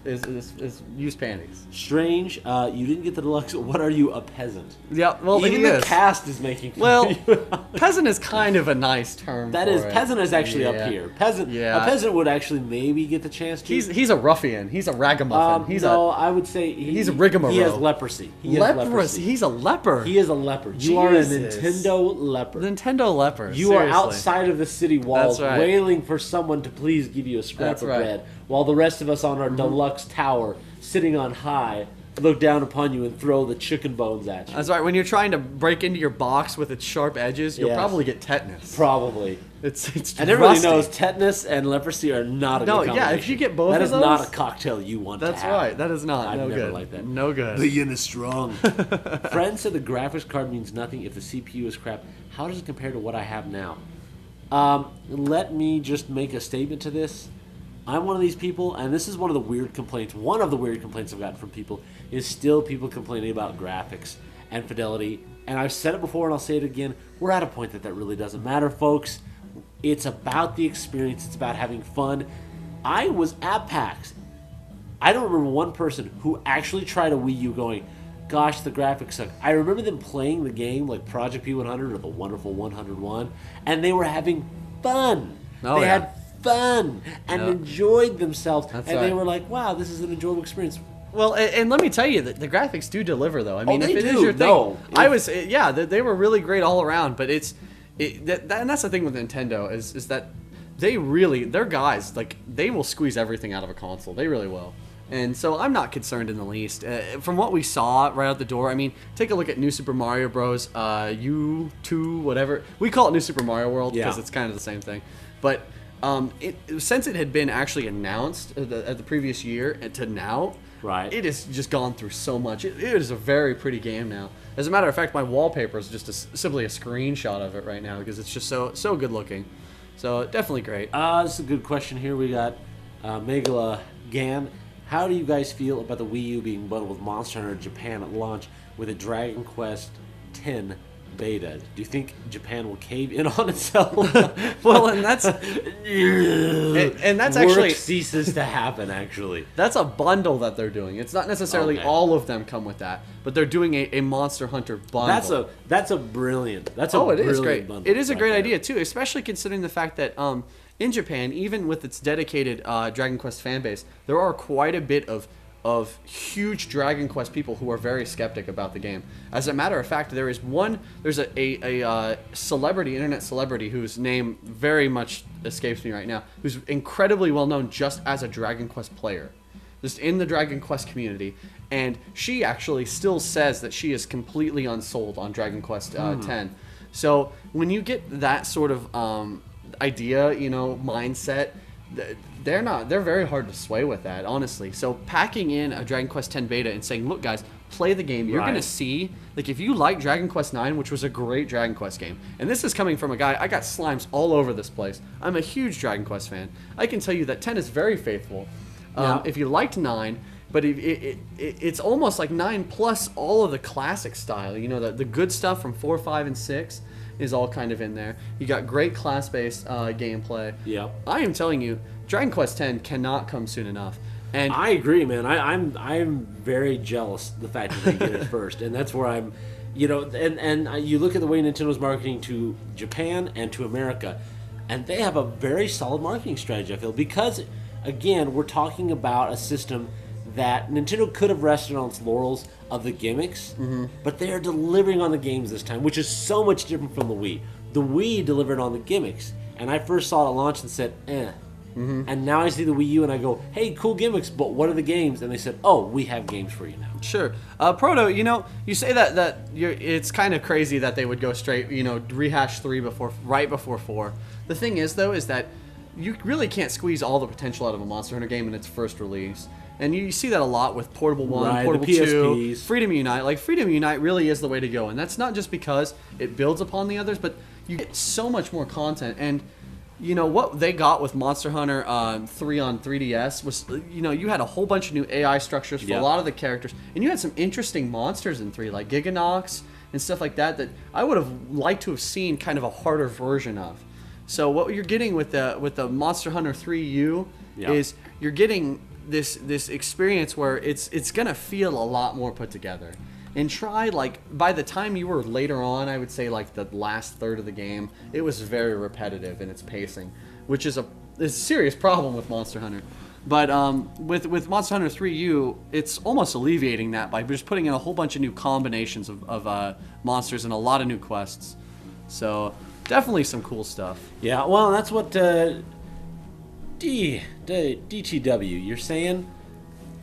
used panties. Strange. You didn't get the deluxe. What are you, a peasant? Yeah. Well, Even he the is. cast is making fun Well, of you. peasant is kind of a nice term. That for is, it. peasant is actually Yeah. up here. Peasant. Yeah. A peasant would actually maybe get the chance to. He's a ruffian. He's a ragamuffin. He's I would say he's a rigmarole. He has leprosy. He a has leprosy. He's a leper. He is a leper. You are a Jesus. Nintendo leper. Nintendo leper. You are seriously. outside of the city walls, That's right. wailing for someone to please give you a scrap That's of right. bread, while the rest of us on our deluxe tower, sitting on high, look down upon you and throw the chicken bones at you. That's right. When you're trying to break into your box with its sharp edges, you'll Yes. probably get tetanus. Probably. It's And everybody rusty. knows tetanus and leprosy are not a No, good yeah, combination. if you get both that of is not those- a cocktail you want That's to have. right. That is not. I'd no never good. like that. No good. The yin is strong. Friends said the graphics card means nothing if the CPU is crap. How does it compare to what I have now? Let me just make a statement to this. I'm one of these people, and this is one of the weird complaints. One of the weird complaints I've gotten from people is still people complaining about graphics and fidelity. And I've said it before, and I'll say it again. We're at a point that really doesn't matter, folks. It's about the experience. It's about having fun. I was at PAX. I don't remember one person who actually tried a Wii U going, gosh, the graphics suck. I remember them playing the game like Project P100 or the Wonderful 101, and they were having fun. Oh, they yeah. had fun and Yeah. enjoyed themselves. That's and they right. were like, wow, this is an enjoyable experience. Well, and let me tell you that the graphics do deliver, though. I mean, they if it is do. your thing, No. they were really great all around. But and that's the thing with Nintendo is that their guys, like, they will squeeze everything out of a console. They really will. And so I'm not concerned in the least. From what we saw right out the door, I mean, take a look at New Super Mario Bros. U2, whatever. We call it New Super Mario World because Yeah. it's kind of the same thing. But since it had been actually announced at the previous year to now, Right. it has just gone through so much. It is a very pretty game now. As a matter of fact, my wallpaper is just simply a screenshot of it right now because it's just so good looking. So definitely great. This is a good question here. We got Megala Gan. How do you guys feel about the Wii U being bundled with Monster Hunter Japan at launch with a Dragon Quest X beta? Do you think Japan will cave in on itself? Well, and that's Work actually ceases to happen. Actually, that's a bundle that they're doing. It's not necessarily Okay. all of them come with that, but they're doing a Monster Hunter bundle. that's a brilliant. That's a Oh, it brilliant is great. bundle It is a right great there. idea too, especially considering the fact that in Japan, even with its dedicated Dragon Quest fan base, there are quite a bit of huge Dragon Quest people who are very skeptic about the game. As a matter of fact, there's a celebrity, internet celebrity, whose name very much escapes me right now, who's incredibly well known just as a Dragon Quest player. just in the Dragon Quest community, and she actually still says that she is completely unsold on Dragon Quest X. So when you get that sort of idea, mindset, they're very hard to sway with that, honestly. So packing in a Dragon Quest X beta and saying, look guys, play the game, you're going to see, like, if you like Dragon Quest IX, which was a great Dragon Quest game, and this is coming from a guy, I got slimes all over this place, I'm a huge Dragon Quest fan, I can tell you that 10 is very faithful. If you liked 9, but it's almost like 9 plus all of the classic style, the good stuff from 4, 5, and 6 is all kind of in there. You got great class-based gameplay. Yeah, I am telling you, Dragon Quest X cannot come soon enough. And I agree, man. I'm very jealous the fact that they did it first, and that's where I'm, and you look at the way Nintendo's marketing to Japan and to America, and they have a very solid marketing strategy, I feel, because again, we're talking about a system that Nintendo could have rested on its laurels of the gimmicks, but they are delivering on the games this time, which is so much different from the Wii. The Wii delivered on the gimmicks, and I first saw it at launch and said, And now I see the Wii U and I go, hey, cool gimmicks, but what are the games? And they said, oh, we have games for you now. Sure. Proto, you say that it's kind of crazy that they would go straight, rehash 3 right before 4. The thing is, though, is that you really can't squeeze all the potential out of a Monster Hunter game in its first release. And you see that a lot with Portable 1, Portable 2, Freedom Unite. Like, Freedom Unite really is the way to go. And that's not just because it builds upon the others, but you get so much more content. And what they got with Monster Hunter 3 on 3DS was, you had a whole bunch of new AI structures for a lot of the characters. And you had some interesting monsters in 3, like Giganox and stuff like that I would have liked to have seen kind of a harder version of. So what you're getting with the Monster Hunter 3U is you're getting this experience where it's going to feel a lot more put together. And try, by the time you were later on, I would say, the last third of the game, it was very repetitive in its pacing, which is a serious problem with Monster Hunter. But with Monster Hunter 3U, it's almost alleviating that by just putting in a whole bunch of new combinations of monsters and a lot of new quests. So, definitely some cool stuff. Yeah, well, that's what DTW, you're saying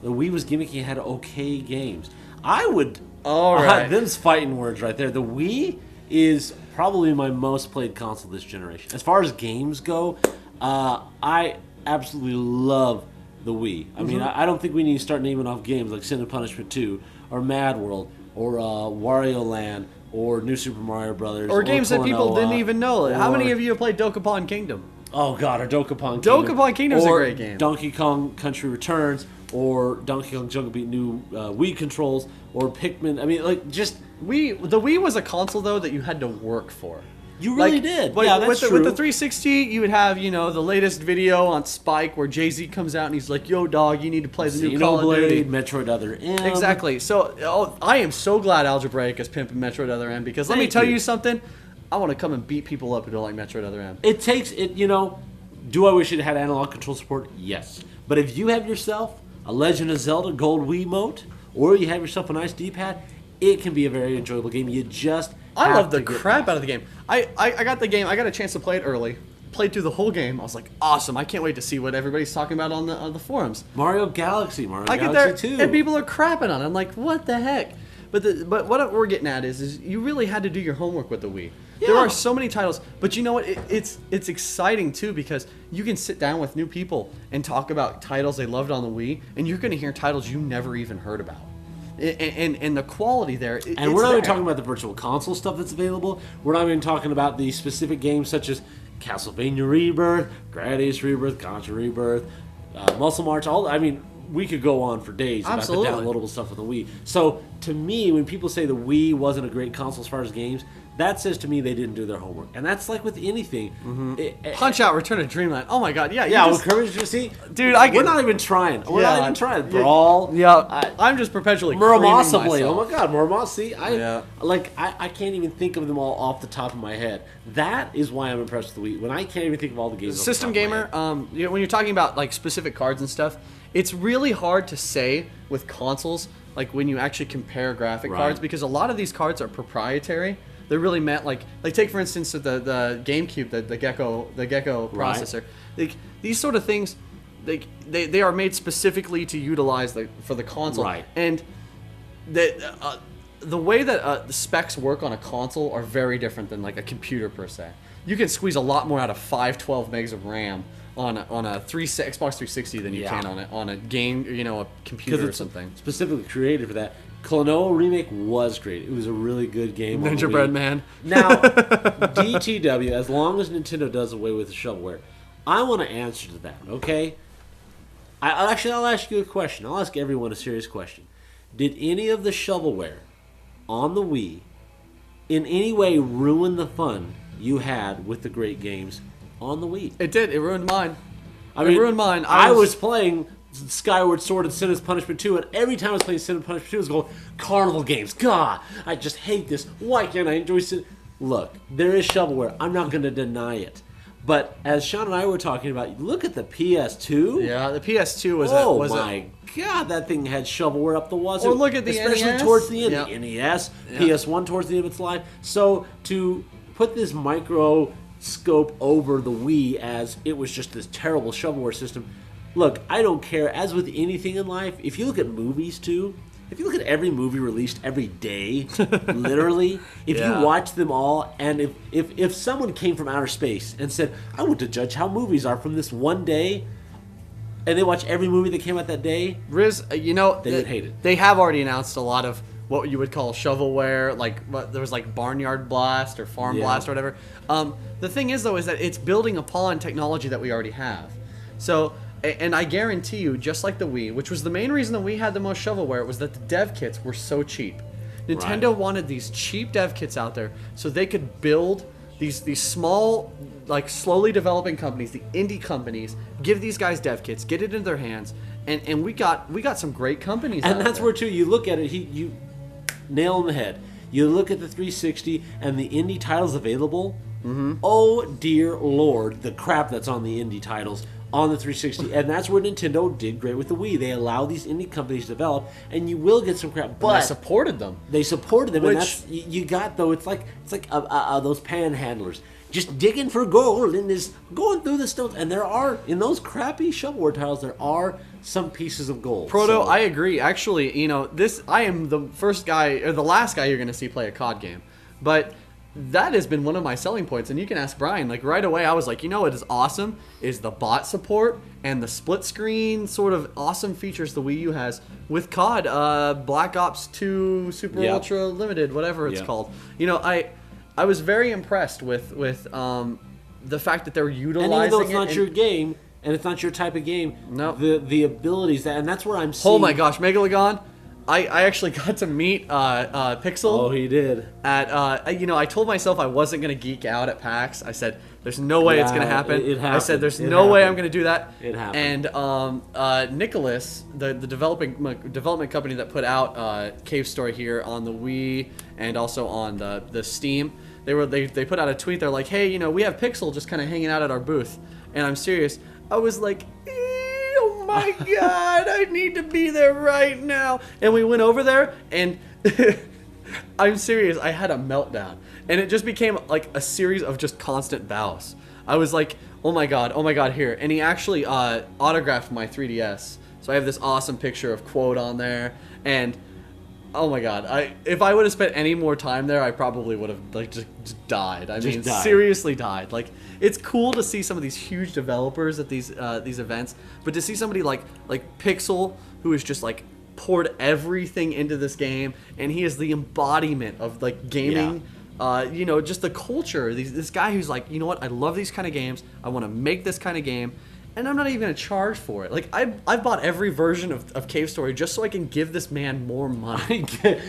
the Wii was gimmicky, had okay games. I would... All right. Them's fighting words right there. The Wii is probably my most played console this generation. As far as games go, I absolutely love the Wii. I mean, I don't think we need to start naming off games like Sin and Punishment 2, or Mad World, or Wario Land, or New Super Mario Brothers, or games that people didn't even know. How many of you have played Dokapon Kingdom? Oh God, or Dokapon Kingdom. Dokapon Kingdom's a great game. Donkey Kong Country Returns, or Donkey Kong Jungle Beat new Wii controls, or Pikmin. I mean, the Wii was a console though that you had to work for. You really did. But yeah, that's true. With the 360, you would have, the latest video on Spike where Jay-Z comes out and he's like, yo, dog, you need to play the new Call of Duty. Metroid Other M. Exactly. So I am so glad Algebraic is pimping Metroid Other M, because let me tell you something, I want to come and beat people up who don't like Metroid Other M. It takes, do I wish it had analog control support? Yes. But if you have yourself a Legend of Zelda Gold Wiimote, or you have yourself a nice D-pad, it can be a very enjoyable game. You just I love the crap out of the game. I got the game. I got a chance to play it early. Played through the whole game. I was like, awesome. I can't wait to see what everybody's talking about on the forums. Mario Galaxy I get there, 2. And people are crapping on it. I'm like, what the heck? But what we're getting at is you really had to do your homework with the Wii. Yeah. There are so many titles, but you know what? It's exciting too, because you can sit down with new people and talk about titles they loved on the Wii, and you're going to hear titles you never even heard about. And the quality there. And we're not even talking about the virtual console stuff that's available. We're not even talking about the specific games such as Castlevania Rebirth, Gradius Rebirth, Contra Rebirth, Muscle March. We could go on for days about the downloadable stuff with the Wii. So, to me, when people say the Wii wasn't a great console as far as games, that says to me they didn't do their homework. And that's like with anything. Mm-hmm. Punch-Out! Return of Dreamland. Oh my God! Yeah. With Kirby's see, dude. We're not even trying. We're not even trying. Brawl. Yeah. I'm just perpetually. Muramasa Blade. Oh my God, Muramasa. See, I can't even think of them all off the top of my head. That is why I'm impressed with the Wii. When I can't even think of all the games. System gamer. When you're talking about like specific cards and stuff, it's really hard to say with consoles. Like when you actually compare graphic cards, because a lot of these cards are proprietary. They're really meant like take for instance the GameCube, the Gecko processor. Like, these sort of things, they are made specifically to utilize for the console. Right. And the way that the specs work on a console are very different than like a computer per se. You can squeeze a lot more out of 512 megs of RAM on a Xbox 360 than you can on a game, a computer or something. Specifically created for that. Klonoa Remake was great. It was a really good game. Ninja Bread Man. Now, DTW, as long as Nintendo does away with the shovelware, I want to answer to that, okay? I'll ask you a question. I'll ask everyone a serious question. Did any of the shovelware on the Wii in any way ruin the fun you had with the great games on the Wii? It did. It ruined mine. It ruined mine. I was playing Skyward Sword and Sin and Punishment 2, and every time I was playing Sin and Punishment 2, I was going, Carnival games, God, I just hate this. Why can't I enjoy Sin? Look, there is shovelware. I'm not going to deny it. But as Shawn and I were talking about, look at the PS2. Yeah, the PS2 was God, that thing had shovelware up the wazoo. Or look at the especially NES. towards the end. Yeah. The NES, PS1 towards the end of its life. So to put this microscope over the Wii as it was just this terrible shovelware system, look, I don't care. As with anything in life, if you look at movies too, if you look at every movie released every day, literally, if you watch them all, and if someone came from outer space and said, I want to judge how movies are from this one day, and they watch every movie that came out that day, Riz, they would hate it. They have already announced a lot of what you would call shovelware, there was like Barnyard Blast or Farm Blast or whatever. The thing is, though, is that it's building upon technology that we already have. So, and I guarantee you, just like the Wii, which was the main reason the Wii had the most shovelware, was that the dev kits were so cheap. Nintendo wanted these cheap dev kits out there so they could build these small, like slowly developing companies, the indie companies, give these guys dev kits, get it in their hands, and we got some great companies. And that's where too you look at it, you nail on the head. You look at the 360 and the indie titles available. Mm-hmm. Oh dear Lord, the crap that's on the indie titles on the 360, and that's where Nintendo did great with the Wii. They allow these indie companies to develop, and you will get some crap. But they supported them. And that's you got though. It's like those panhandlers just digging for gold and is going through the stones. And there are in those crappy shovelware tiles, there are some pieces of gold. Proto, I agree. Actually, I am the first guy or the last guy you're going to see play a COD game, but that has been one of my selling points, and you can ask Brian. Like right away, I was like, what is awesome is the bot support and the split screen sort of awesome features the Wii U has with COD, Black Ops 2 Super Ultra Limited, whatever it's called. I was very impressed with the fact that they're utilizing and even though it's it not your game and it's not your type of game, the abilities and that's where I'm seeing. Oh my gosh, Megalagon! I actually got to meet Pixel. Oh, he did. I told myself I wasn't going to geek out at PAX. I said, there's no way it's going to happen. It happened. I said, there's no way I'm going to do that. It happened. And Nicholas, the development company that put out Cave Story here on the Wii and also on the Steam, they put out a tweet. They're like, hey, we have Pixel just kind of hanging out at our booth. And I'm serious. I was like, oh my God, I need to be there right now. And we went over there, and I'm serious, I had a meltdown. And it just became like a series of just constant bows. I was like, oh my God, here. And he actually autographed my 3DS. So I have this awesome picture of Quote on there. And oh my God, if I would have spent any more time there, I probably would have just died. Seriously died. Like, it's cool to see some of these huge developers at these events, but to see somebody like Pixel, who is just like poured everything into this game, and he is the embodiment of like gaming. Just the culture. This guy who's like, I love these kind of games. I want to make this kind of game. And I'm not even going to charge for it. Like, I've bought every version of Cave Story just so I can give this man more money.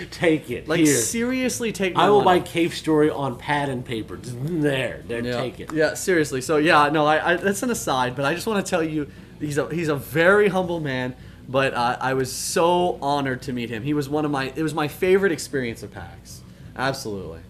Take it. Like, here. Seriously, take my I will money. buy Cave Story on pad and paper. Just there, take it. Yeah, seriously. So, I that's an aside, but I just want to tell you, he's a very humble man, but I was so honored to meet him. It was my favorite experience of PAX. Absolutely.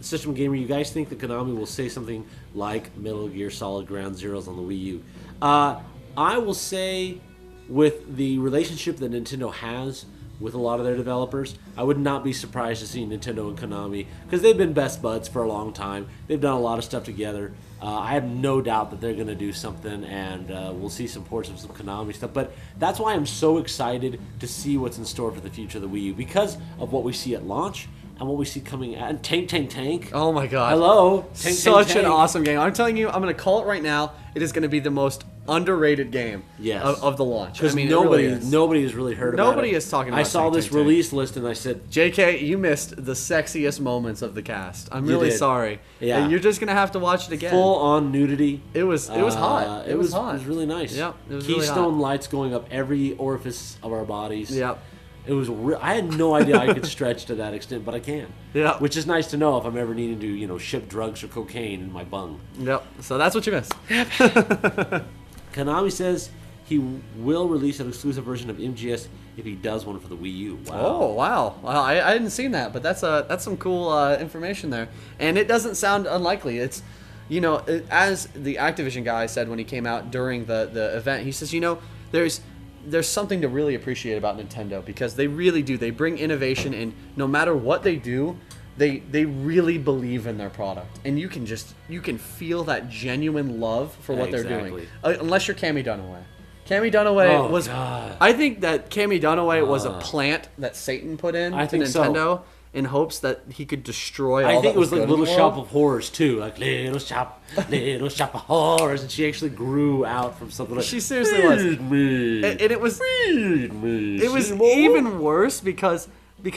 System Gamer, you guys think that Konami will say something like Metal Gear Solid Ground Zeroes on the Wii U? I will say, with the relationship that Nintendo has with a lot of their developers. I would not be surprised to see Nintendo and Konami, because they've been best buds for a long time. They've done a lot of stuff together. I have no doubt that they're going to do something, and we'll see some ports of some Konami stuff. But that's why I'm so excited to see what's in store for the future of the Wii U, because of what we see at launch and what we see coming at. And Tank. Oh my god. Hello. Such an awesome game. I'm telling you, I'm going to call it right now. It is going to be the most underrated game of the launch. Because nobody has really heard about it. Nobody is talking about it. I saw this release list and I said, JK, you missed the sexiest moments of the cast. I'm really sorry. Yeah. And you're just going to have to watch it again. Full on nudity. It was hot. It was hot. It was really nice. Yep. It was Keystone really hot. lights going up every orifice of our bodies. Yep. It was. I had no idea I could stretch to that extent, but I can. Yeah. Which is nice to know if I'm ever needing to, ship drugs or cocaine in my bung. Yep. So that's what you missed. Konami says he will release an exclusive version of MGS if he does one for the Wii U. Wow. Oh wow! I hadn't seen that, but that's some cool information there, and it doesn't sound unlikely. It's, as the Activision guy said when he came out during the event, he says, there's something to really appreciate about Nintendo, because they really do. They bring innovation, and no matter what they do, they really believe in their product, and you can feel that genuine love for what they're doing. Unless you're Cammy Dunaway. Cammy Dunaway was. God. I think that Cammy Dunaway was a plant that Satan put in to Nintendo in hopes that he could destroy. I think it was like Little Shop of Horrors too, like Little Shop of Horrors, and she actually grew out from something like. She seriously was. And it was. It was even worse because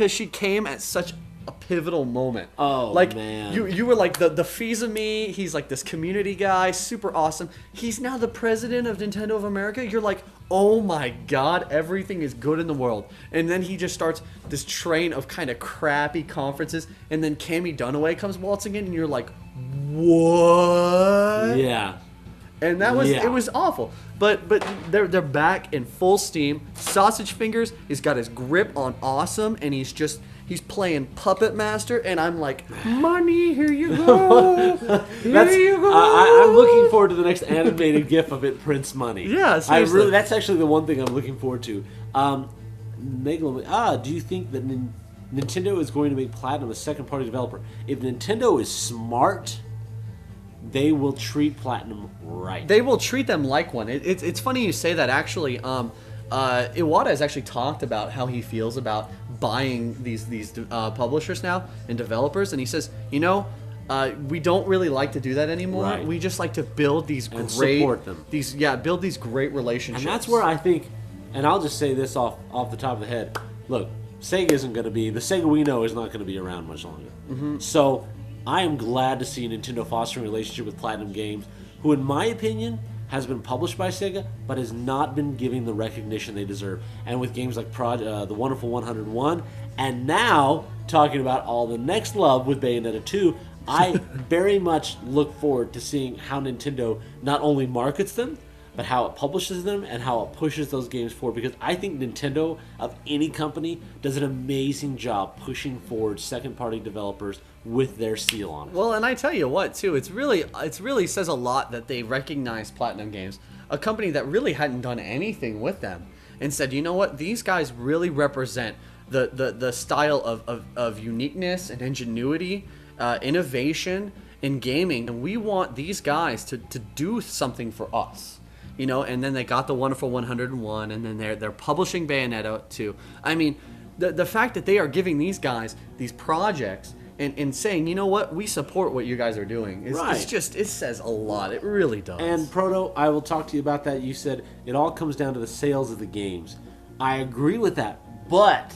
she came at such a pivotal moment. Oh, like, man. You were like the Fizami, he's like this community guy, super awesome. He's now the president of Nintendo of America. You're like, oh my god, everything is good in the world. And then he just starts this train of kind of crappy conferences, and then Cammy Dunaway comes waltzing in, and you're like, what? Yeah. And that was it was awful. But they're back in full steam. Sausage Fingers has got his grip on awesome, and he's playing Puppet Master, and I'm like, money, here you go. You go. I'm looking forward to the next animated GIF of it, Prince Money. Yeah, seriously. That's actually the one thing I'm looking forward to. Do you think that Nintendo is going to make Platinum a second-party developer? If Nintendo is smart, they will treat Platinum right. They will treat them like one. It's funny you say that, actually. Iwata has actually talked about how he feels about buying these publishers now and developers, and he says, we don't really like to do that anymore. Right. We just like to build these and great support them. Build these great relationships. And that's where I think, and I'll just say this off the top of the head. Look, Sega isn't going to be, the Sega we know is not going to be around much longer. Mm-hmm. So I am glad to see Nintendo fostering a relationship with Platinum Games, who, in my opinion, has been published by Sega, but has not been giving the recognition they deserve. And with games like The Wonderful 101, and now talking about all the next love with Bayonetta 2, I very much look forward to seeing how Nintendo not only markets them, but how it publishes them and how it pushes those games forward. Because I think Nintendo, of any company, does an amazing job pushing forward second-party developers with their seal on it. Well, and I tell you what, too, it's really says a lot that they recognize Platinum Games, a company that really hadn't done anything with them, and said, you know what, these guys really represent the style of uniqueness and ingenuity, innovation in gaming, and we want these guys to do something for us. And then they got the Wonderful 101, and then they're publishing Bayonetta 2. I mean, the fact that they are giving these guys these projects and saying, you know what, we support what you guys are doing. It says a lot. It really does. And Proto, I will talk to you about that. You said it all comes down to the sales of the games. I agree with that, but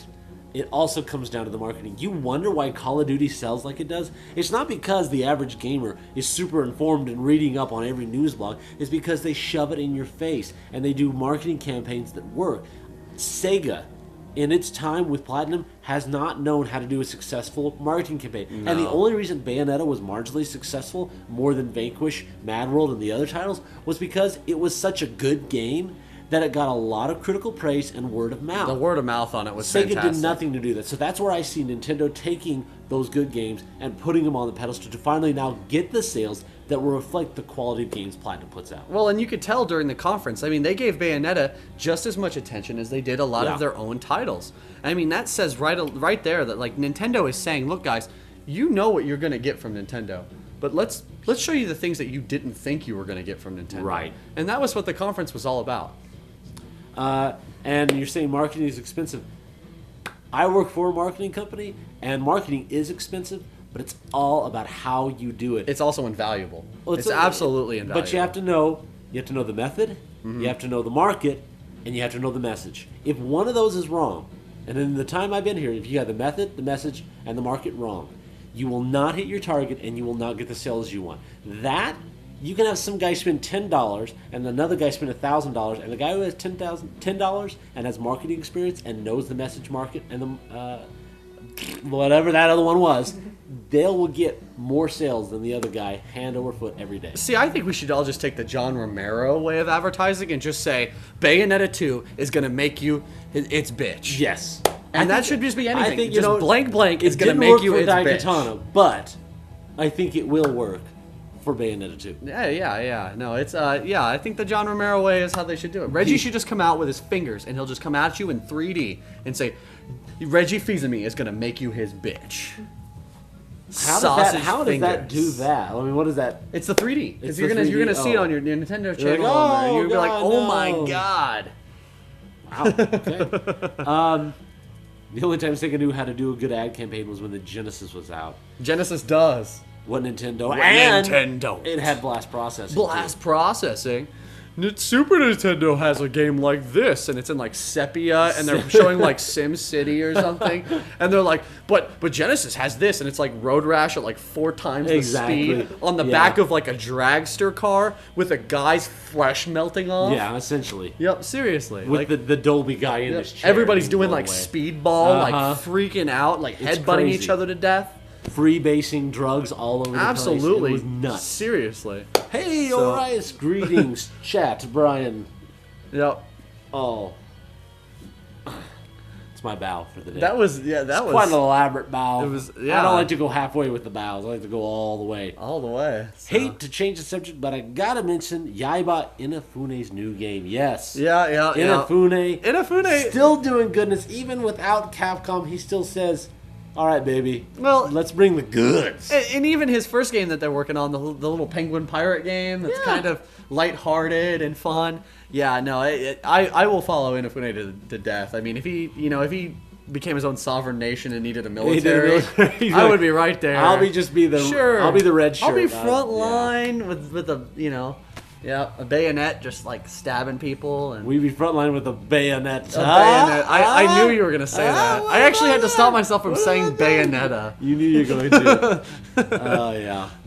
it also comes down to the marketing. You wonder why Call of Duty sells like it does? It's not because the average gamer is super informed and reading up on every news blog. It's because they shove it in your face, and they do marketing campaigns that work. Sega, in its time with Platinum, has not known how to do a successful marketing campaign. No. And the only reason Bayonetta was marginally successful, more than Vanquish, Mad World, and the other titles, was because it was such a good game that it got a lot of critical praise and word of mouth. The word of mouth on it was Sega fantastic. did nothing to do that. So that's where I see Nintendo taking those good games and putting them on the pedestal to finally now get the sales that will reflect the quality of games Platinum puts out. Well, and you could tell during the conference. I mean, they gave Bayonetta just as much attention as they did a lot Yeah. of their own titles. I mean, that says right there that like Nintendo is saying, look, guys, you know what you're going to get from Nintendo, but let's show you the things that you didn't think you were going to get from Nintendo. Right. And that was what the conference was all about. And you're saying marketing is expensive. I work for a marketing company, and marketing is expensive, but it's all about how you do it. It's also invaluable. Well, it's absolutely invaluable. But you have to know the method, you have to know the market, and you have to know the message. If one of those is wrong, and in the time I've been here, if you got the method, the message, and the market wrong, you will not hit your target and you will not get the sales you want. That, you can have some guy spend $10 and another guy spend $1,000, and the guy who has $10 and has marketing experience and knows the message market and the whatever that other one was, they will get more sales than the other guy hand over foot every day. See, I think we should all just take the John Romero way of advertising and just say Bayonetta 2 is going to make you its bitch. Yes. And that should just be anything. I think, just blank blank is going to didn't make you work its for bitch. Daikatana, but I think it will work for Bayonetta 2. Yeah. No, it's I think the John Romero way is how they should do it. Reggie should just come out with his fingers and he'll just come at you in 3D and say, Reggie Fils-Aimé is gonna make you his bitch. How does that do that? I mean, what is that? It's the 3D. It's You're the gonna 3D, see it on your Nintendo You're channel. like, on there. oh, You'll be like, God, oh my no. god. Wow. Okay. The only time Sega knew how to do a good ad campaign was when the Genesis was out. Genesis does. What Nintendo? What and Nintendo? It had blast processing. Blast processing. Super Nintendo has a game like this, and it's in like sepia, and they're showing like Sim City or something, and they're like, but Genesis has this, and it's like Road Rash at like 4 times Exactly. the speed on the back of like a dragster car with a guy's flesh melting off. Yeah, essentially. Yep, seriously. With like, the Dolby guy in his chair. everybody's being doing blown like away. speedball, like Uh-huh. freaking out, like It's headbutting crazy. each other to death. Freebasing drugs all over the Absolutely. place. It was nuts. Seriously. Hey, So- Orias, greetings, chat, Brian. Yep. Oh. It's my bow for the day. That was quite Quite an elaborate bow. It was- I yeah. don't like to go halfway with the bows. I like to go all the way. all the way. So. Hate to change the subject, but I gotta mention Yaiba Inafune's new game. Yes. Yeah. Inafune. Still doing goodness. Even without Capcom, he still says, all right, baby. Well- let's bring the goods. And even his first game that they're working on, the little penguin pirate game, that's kind of lighthearted and fun. Yeah, no, I will follow Inafune to death. I mean, if he became his own sovereign nation and needed a military, He's I like, would be right there. I'll be the red shirt. I'll be Yeah. front line with a bayonet, just like stabbing people and. We be frontline with a bayonet. A bayonet. I knew you were gonna say that. I actually had to stop myself from saying Bayonetta. You knew you were going to. Oh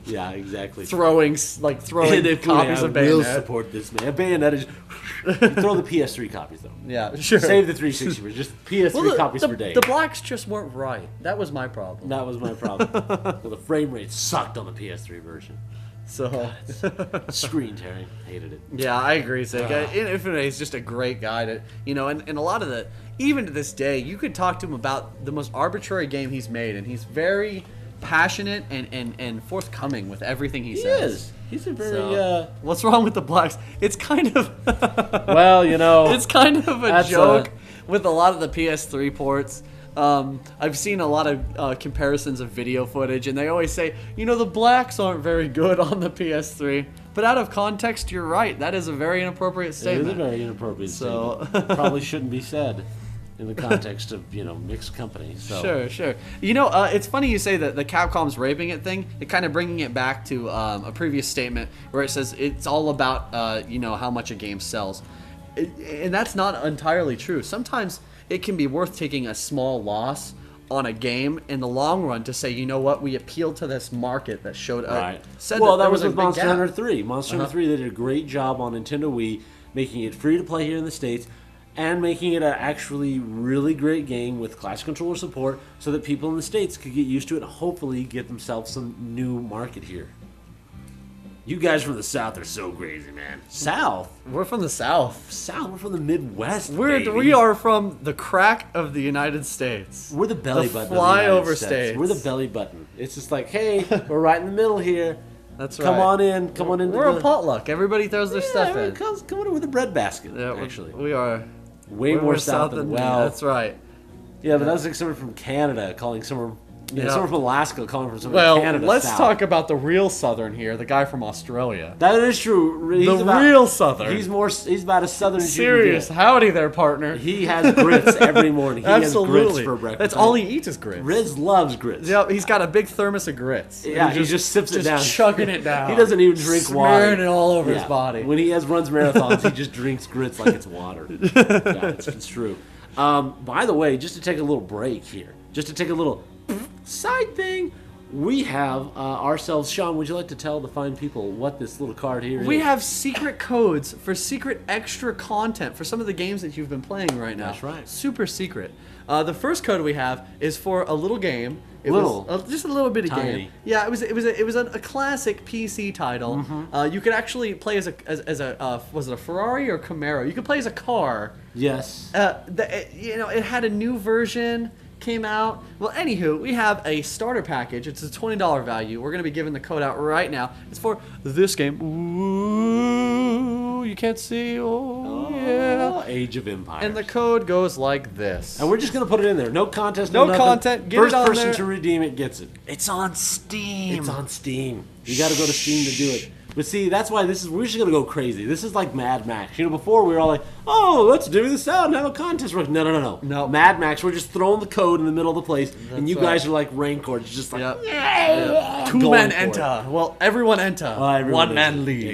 yeah, exactly. Throwing copies of I will Bayonetta. support this man. Bayonetta. You throw the PS3 copies though. Yeah, sure. Save the 360 version. Just PS3 copies per day. The blacks just weren't right. That was my problem. That was my problem. Well, the frame rate sucked on the PS3 version. So, Screen tearing. Hated it. yeah, I agree, Zig. Infinite is just a great guy to, and a lot of the, even to this day, you could talk to him about the most arbitrary game he's made, and he's very passionate and forthcoming with everything he says. He's a very, So, what's wrong with the blacks? It's kind of, well, it's kind of a That's joke with a lot of the PS3 ports. I've seen a lot of comparisons of video footage, and they always say, the blacks aren't very good on the PS3. But out of context, you're right. That is a very inappropriate It statement. is a very inappropriate So- statement. Probably shouldn't be said in the context of, mixed company. So. Sure. It's funny you say that the Capcom's raping it thing. It kind of bringing it back to a previous statement where it says it's all about, how much a game sells. And that's not entirely true. Sometimes it can be worth taking a small loss on a game in the long run to say, you know what, we appealed to this market that showed up. Right. Said Well, there that was a with big Monster gap. Hunter 3. Monster Hunter 3, they did a great job on Nintendo Wii, making it free to play here in the States, and making it an actually really great game with Clash Controller support so that people in the States could get used to it and hopefully get themselves some new market here. You guys from the South are so crazy, man. South? We're from the South. South? We're from the Midwest, We are from the crack of the United States. We're the belly The button flyover of the United states. We're the belly button. It's just like, hey, we're right in the middle here. That's right. Come on in. Come on in. We're a potluck. Everybody throws their stuff in. Come on in with a bread basket, Yeah, actually. we are Way more south than me. well. That's right. Yeah, but that was like someone from Canada calling someone... Yeah, someone from Alaska calling from someone Well, from Canada. let's south. talk about the real Southern here, the guy from Australia. That is true. Real Southern. He's about as Southern as Serious. you Howdy there, partner. can get. He has grits every morning. He Absolutely. has grits for breakfast. That's all he eats is grits. Riz loves grits. Yep, he's got a big thermos of grits. Yeah, he just sips it down. chugging it down. He doesn't even drink water. Smearing it all over his Yeah. body. When he runs marathons, he just drinks grits like it's water. Yeah, it's true. By the way, just to take a little break here, just to take a little side thing, we have ourselves. Shawn, would you like to tell the fine people what this little card here is? We have secret codes for secret extra content for some of the games that you've been playing right now. That's right. Super secret. The first code we have is for a little game. Just a little bitty Tiny. game. Yeah, it was a classic PC title. You could actually play as a was it a Ferrari or Camaro? You could play as a car. Yes. It had a new version. Came out. Well, anywho, we have a starter package. It's a $20 value. We're going to be giving the code out right now. It's for this game. Ooh, you can't see. Oh, yeah. Age of Empires. And the code goes like this. And we're just going to put it in there. No contest, No nothing. content. Get First it on person there. to redeem it gets it. It's on Steam. It's on Steam. You got to go to Steam to do it. But see, that's why we're just going to go crazy. This is like Mad Max. Before we were all like, oh, let's do this out and have a contest. We're like, no. Mad Max, we're just throwing the code in the middle of the place, and you guys are like Rancors, just like, Yep. Two going men for enter. Well, everyone enter. everyone One is. man leave.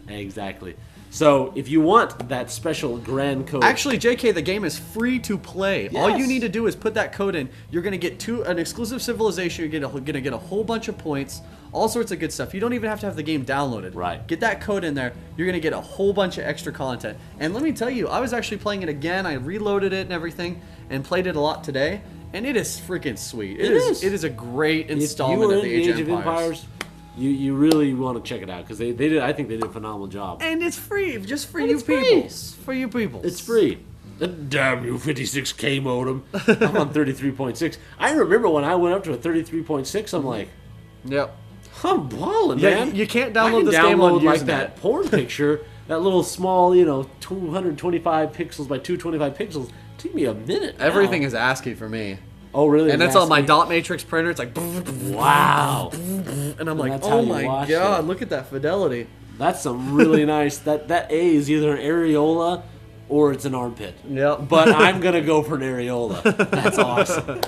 Exactly. So if you want that special grand code, Actually, JK, the game is free to play. All you Yes. need to do is put that code in. You're going to get an exclusive civilization. You're going to get a whole bunch of points, all sorts of good stuff. You don't even have to have the game downloaded. Right. Get that code in there. You're going to get a whole bunch of extra content. And let me tell you, I was actually playing it again. I reloaded it and everything and played it a lot today. And it is freaking sweet. It is. It is a great installment if of you the are in Age of Empires. you really want to check it out because they did. I think they did a phenomenal job. And it's free, just for And you it's free. people. For you people. It's free. Damn you, 56K modem. I'm on 33.6. I remember when I went up to a 33.6. I'm like, Yep. I'm balling, Yeah, man. you can't I download can this game on download like Usenet. that porn picture, that little small, 225 pixels by 225 pixels. Took me a minute. now. Everything is ASCII for me. Oh, really? And it's on my dot matrix printer. It's like, Wow. and I'm like, that's how oh you my watch god, it. look at that fidelity. That's some really nice. That A is either an areola or it's an armpit. Yep. But I'm gonna go for an areola. That's awesome.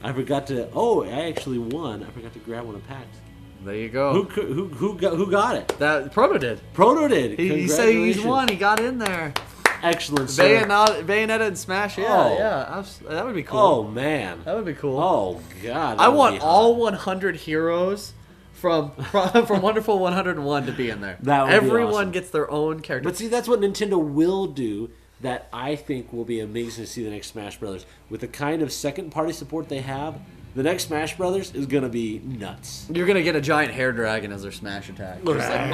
I forgot to. Oh, I actually won. I forgot to grab one of Pax. There you go. Who got it? That Proto did. Proto did. He said he's won. He got in there. Excellent, sir. Bayonetta and Smash. Yeah, Oh. yeah. That would be cool. Oh man. That would be cool. Oh god. I that would want be hot. all 100 heroes from Wonderful 101 to be in there. That would be Everyone awesome. gets their own character. But see, that's what Nintendo will do. That I think will be amazing to see the next Smash Brothers with the kind of second-party support they have. The next Smash Brothers is gonna be nuts. You're gonna get a giant hair dragon as their smash attack. Just like,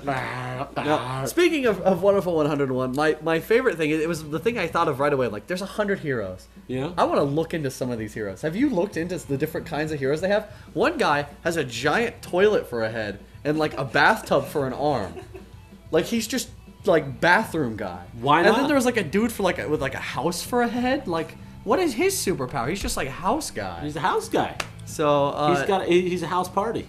Now, speaking of Wonderful 101, my favorite thing, it was the thing I thought of right away. Like, there's 100 heroes. Yeah. I want to look into some of these heroes. Have you looked into the different kinds of heroes they have? One guy has a giant toilet for a head and like a bathtub for an arm. Like, he's just like bathroom guy. Why And not? then there was like a dude with a house for a head. Like, what is his superpower? He's just like a house guy. He's a house guy. So He's a house party.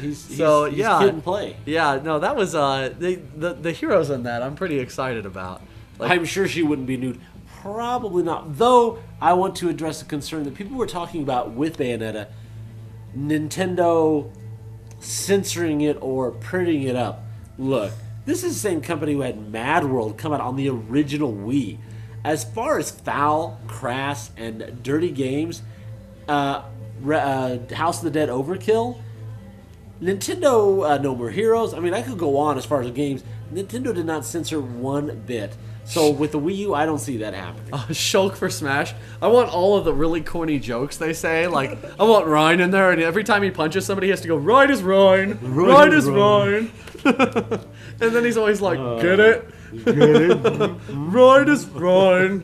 he's kid and play. Yeah, no, that was the heroes in that I'm pretty excited about. Like, I'm sure she wouldn't be nude. Probably not. Though I want to address a concern that people were talking about with Bayonetta, Nintendo censoring it or printing it up. Look, this is the same company who had Mad World come out on the original Wii. As far as foul, crass, and dirty games, House of the Dead Overkill, Nintendo No More Heroes, I mean, I could go on as far as the games. Nintendo did not censor one bit. So with the Wii U, I don't see that happening. Shulk for Smash. I want all of the really corny jokes they say. Like, I want Ryan in there, and every time he punches somebody, he has to go, "Ride is Ryan, ride is Ryan." And then he's always like, "Get it? Get it? Ride is Ryan.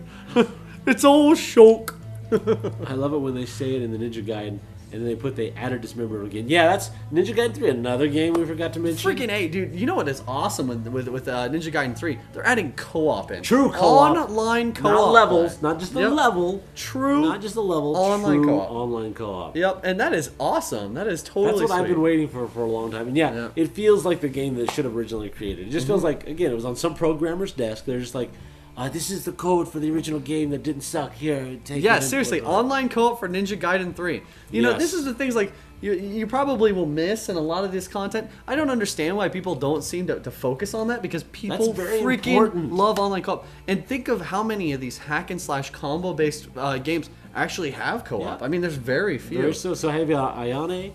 It's all Shulk." I love it when they say it in the Ninja Gaiden, and then they added dismember again. Yeah, that's Ninja Gaiden 3, another game we forgot to mention. Freaking A, dude. You know what is awesome with Ninja Gaiden 3? They're adding co-op in. True co-op. Online co-op. Not levels, play. not just the level. True. Not just the level. Online true co-op. Online co-op. Yep, and that is awesome. That is totally That's what I've sweet. been waiting for a long time. And yeah, it feels like the game that should have originally created. It just feels like, again, it was on some programmer's desk. They're just like, this is the code for the original game that didn't suck. Here, take it. Seriously, online co-op for Ninja Gaiden 3. You know, this is the things like you probably will miss in a lot of this content. I don't understand why people don't seem to focus on that, because people freaking love online co-op. And think of how many of these hack and slash combo based games actually have co-op. I mean, there's very few. So have you Ayane,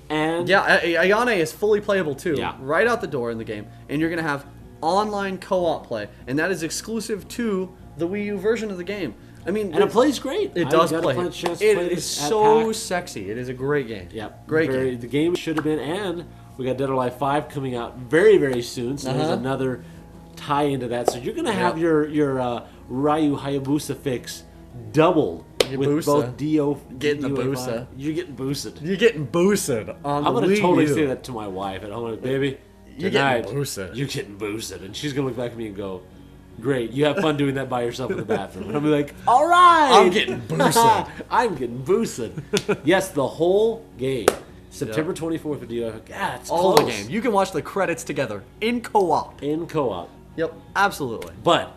and Ayane is fully playable too. Yeah. Right out the door in the game, and you're gonna have online co-op play, and that is exclusive to the Wii U version of the game. I mean, and it plays great. It does play. It is so PAX. sexy. It is a great game. Yep, great game. The game should have been, and we got Dead or Alive 5 coming out very, very soon. So there's another tie into that. So you're gonna have your Ryu Hayabusa fix doubled with both DO. Getting the boosa. You're getting boosted. You're getting boosted on the Wii U. I'm gonna totally say that to my wife at home, baby. You're getting boosted. You're getting boosted, and she's gonna look back at me and go, "Great, you have fun doing that by yourself in the bathroom." And I'll be like, "All right, I'm getting boosted. I'm getting boosted." Yes, the whole game, September 24th of DO. Yeah, it's all close. the game. You can watch the credits together in co-op. In co-op. Yep, absolutely. But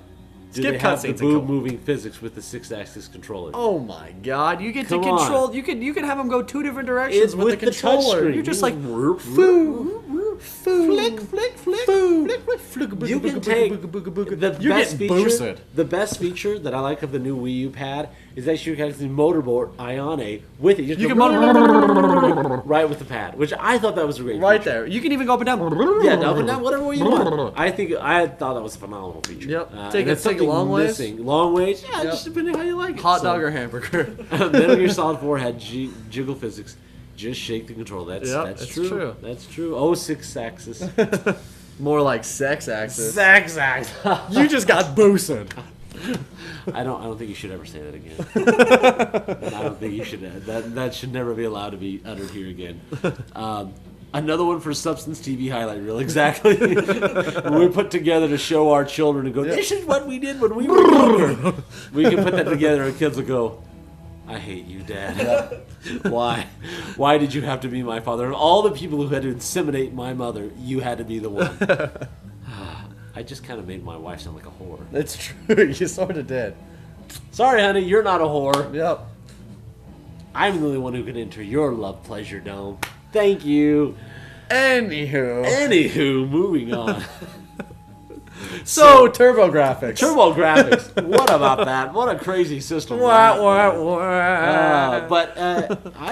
do Skip they have the cutscenes in co-op. moving physics with the 6-axis controller? Oh my God! You get Come to control. on. You can have them go two different directions It's with the controller. touchscreen. You're just like flick, flick, flick, flick, flick. You can take the best feature that I like of the new Wii U pad is that you can actually motorboard Ayane with it. You can right with the pad, which I thought that was a great right feature. there. You can even go up and down. Yeah, up and down, whatever way you want. I thought that was a phenomenal feature. Yep. Take a long ways. Long ways. Yeah, just depending how you like it. Hot dog or hamburger. Metal Gear Solid 4 had jiggle physics. Just shake the controller. That's true. That's true. Oh, 6-axis. More like sex axis. Sex axis. You just got boosted. I don't think you should ever say that again. I don't think you should. That should never be allowed to be uttered here again. Another one for Substance TV highlight reel. Exactly. We put together to show our children and go, this is what we did when we were younger. We can put that together and kids will go, I hate you, Dad. Why? Why did you have to be my father? Of all the people who had to inseminate my mother, you had to be the one. I just kind of made my wife sound like a whore. It's true. You sort of did. Sorry, honey, you're not a whore. Yep. I'm the only one who can enter your love pleasure dome. Thank you. Anywho, moving on. So TurboGrafx. TurboGrafx. What about that? What a crazy system. But I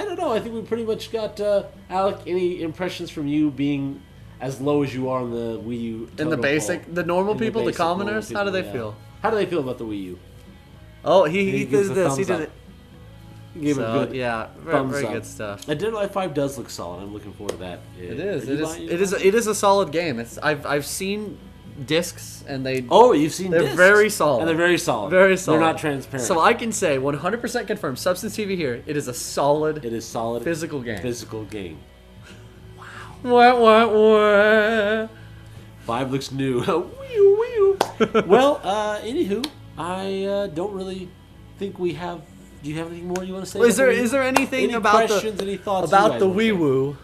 don't know. I think we pretty much got Alec. Any impressions from you being as low as you are on the Wii U? In the basic, poll? the normal In people, the basic commoners, normal how do they people, feel? How do they feel about the Wii U? Oh, he gives did a this. He thumbs did up. it. Gave it a good thumbs very up. good stuff. And Dead or Alive 5 does look solid. I'm looking forward to that. It is a solid game. I've seen discs and they. Oh, you've seen they're discs. very solid. And they're very solid. Very solid. They're not transparent. So I can say 100% confirmed. Substance TV here. It is a solid. It is solid. Physical game. Physical game. Wow. 5 looks new. Well, anywho, I don't really think we have. Do you have anything more you want to say? Well, is there anything any about questions, any thoughts about the Wii Woo?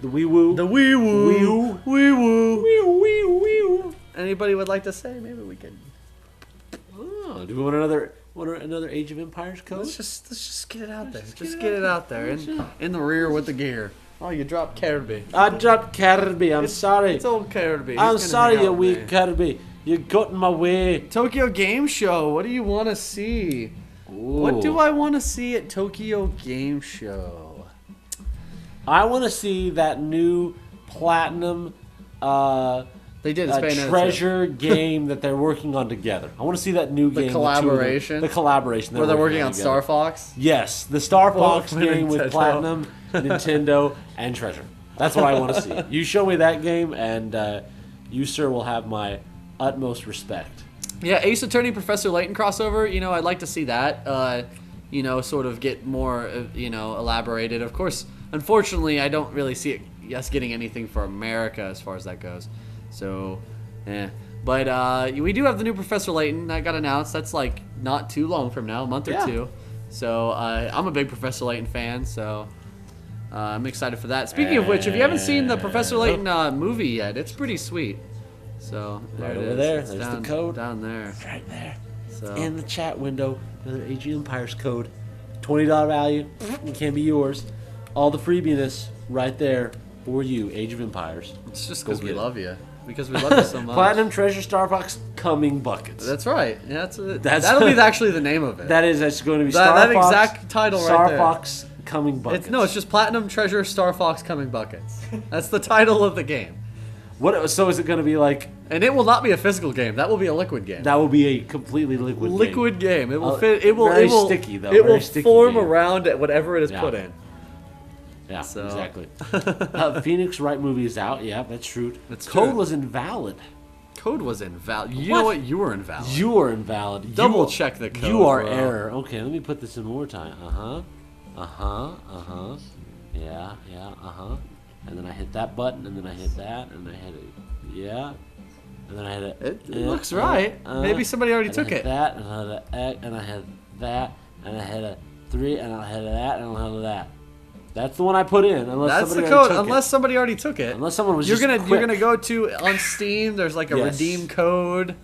The Wii Woo. The Wii Woo. Wii Woo. Wii Woo. Wii Woo. Anybody would like to say? Maybe we can. Oh, do we want another Age of Empires code? Let's just get it out there. Just get it out there in the rear with the gear. Oh, you dropped Kirby. I dropped Kirby. I'm sorry. It's old Kirby. I'm sorry, you wee Kirby. You got in my way. Tokyo Game Show. What do you want to see? Ooh. What do I want to see at Tokyo Game Show? I want to see that new Platinum They did. It's Bayonetta 2. treasure game that they're working on together. I want to see that new game. Collaboration? The collaboration. Where they're working on together. Star Fox? Yes, the Star Fox for game with Nintendo. Platinum, Nintendo, and Treasure. That's what I want to see. You show me that game, and you, sir, will have my utmost respect. Yeah, Ace Attorney Professor Layton crossover, I'd like to see that, sort of get more, elaborated. Of course, unfortunately, I don't really see us getting anything for America as far as that goes. So, But we do have the new Professor Layton that got announced. That's like not too long from now, a month or two. So I'm a big Professor Layton fan, so I'm excited for that. Speaking of which, if you haven't seen the Professor Layton movie yet, it's pretty sweet. So there Right it over is. there. It's There's down, the code. down there. It's right there. So. In the chat window, another Age of Empires code. $20 value. It can be yours. All the freebiness right there for you, Age of Empires. It's just Go because we get it. love you. Because we love you so much. Platinum Treasure Star Fox coming buckets. That's right. Yeah, That's- that'll be actually the name of it. That's going to be Star that Fox. exact title right Star there. Fox coming buckets. It's just Platinum Treasure Star Fox Coming Buckets. That's the title of the game. What? So is it going to be like? And it will not be a physical game. That will be a liquid game. That will be a completely liquid game. It will fit. It will. Very it will, sticky, though. It Very will sticky form game. around whatever it is Yeah. put in. Yeah, So- exactly. Phoenix Wright movie is out. Yeah, that's true. That's Code true. was invalid. Code was invalid. You What? know what? You were invalid. You are invalid. Double You- check the code. You are bro. error. Okay, let me put this in more time. Yeah. And then I hit that button, and then I hit that, and I hit it. Yeah. And then I hit it. It looks right. Maybe somebody already and took I hit it. That, and I hit a X, and I hit that, and I hit a 3, and I hit that, and I hit that. That's the one I put in. Unless That's the somebody code. already took Unless somebody already took it. Unless someone was you're just gonna quick. you're gonna go to on Steam. There's like a Yes. redeem code,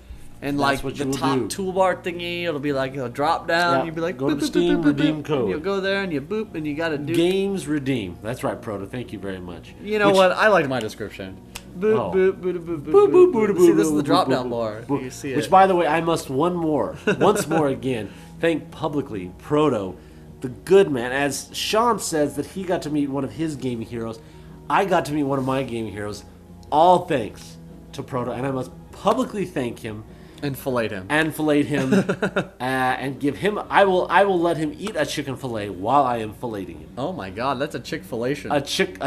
and That's like what the you will top do. toolbar thingy. It'll be like a drop down. Yeah. You'll be like Go to boop, boop, Steam, boop, boop, redeem boop, code. And you'll go there and you boop and you gotta do. Games redeem. That's right, Proto. Thank you very much. You know what? I liked my description. Boop Oh. boop boop boop boop Boop, boop, boop, boop. See, boop, this is the boop, drop boop, down boop, bar. boop. You see it. Which, by the way, I must once more again, thank publicly Proto, the good man. As Shawn says that he got to meet one of his gaming heroes, I got to meet one of my gaming heroes. All thanks to Proto, and I must publicly thank him and fillet him. and fillet him, and give him. I will let him eat a chicken fillet while I am filleting him. Oh my God, that's a Chick-fil-A-tion. A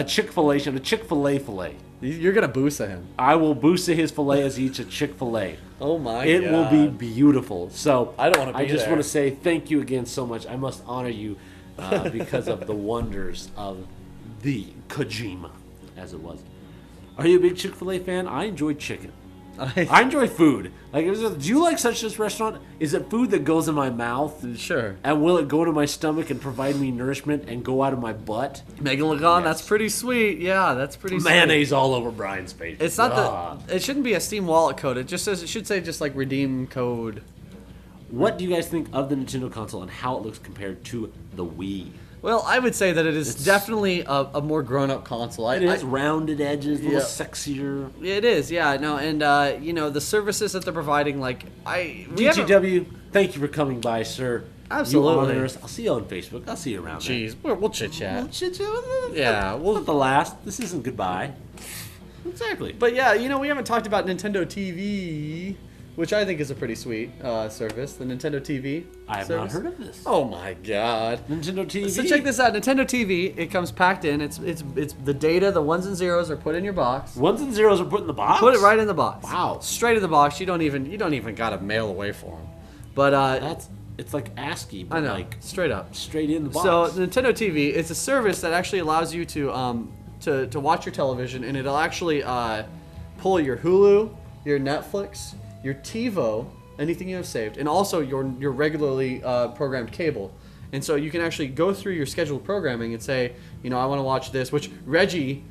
Chick-fil-A fillet. You're gonna boosa him. I will boost his fillet as he eats a Chick-fil-A. Oh my It God. will be beautiful. So I don't wanna be I just there. want to say thank you again so much. I must honor you because of the wonders of the Kojima, as it was. Are you a big Chick-fil-A fan? I enjoy chicken. I enjoy food. Like, do you like such this restaurant? Is it food that goes in my mouth? Sure. And will it go to my stomach and provide me nourishment and go out of my butt? Megalagon, that's pretty sweet. Yeah, that's pretty sweet. Mayonnaise all over Brian's face. It's not Ah. it shouldn't be a Steam wallet code. It just says, it should say just like redeem code. What do you guys think of the Nintendo console and how it looks compared to the Wii? Well, I would say that it is definitely a more grown-up console. It is rounded edges, a little Yeah. sexier. It is, yeah, no, and the services that they're providing, like we haven't- DTW, thank you for coming by, sir. Absolutely. You honor us. I'll see you on Facebook. I'll see you around there. Jeez, we'll chit chat. We'll Yeah, We'll not the last. This isn't goodbye. Exactly. But yeah, we haven't talked about Nintendo TV, which I think is a pretty sweet service. The Nintendo TV. I have service. not heard of this. Oh my God. Nintendo TV. So check this out. Nintendo TV. It comes packed in. It's the data. The ones and zeros are put in your box. Ones and zeros are put in the box. Put it right in the box. Wow. Straight in the box. You don't even gotta mail away for them. But It's like ASCII, but I know. like Straight up. straight in the box. So Nintendo TV is a service that actually allows you to watch your television, and it'll actually pull your Hulu, your Netflix, your TiVo, anything you have saved, and also your regularly programmed cable. And so you can actually go through your scheduled programming and say, I want to watch this, which Reggie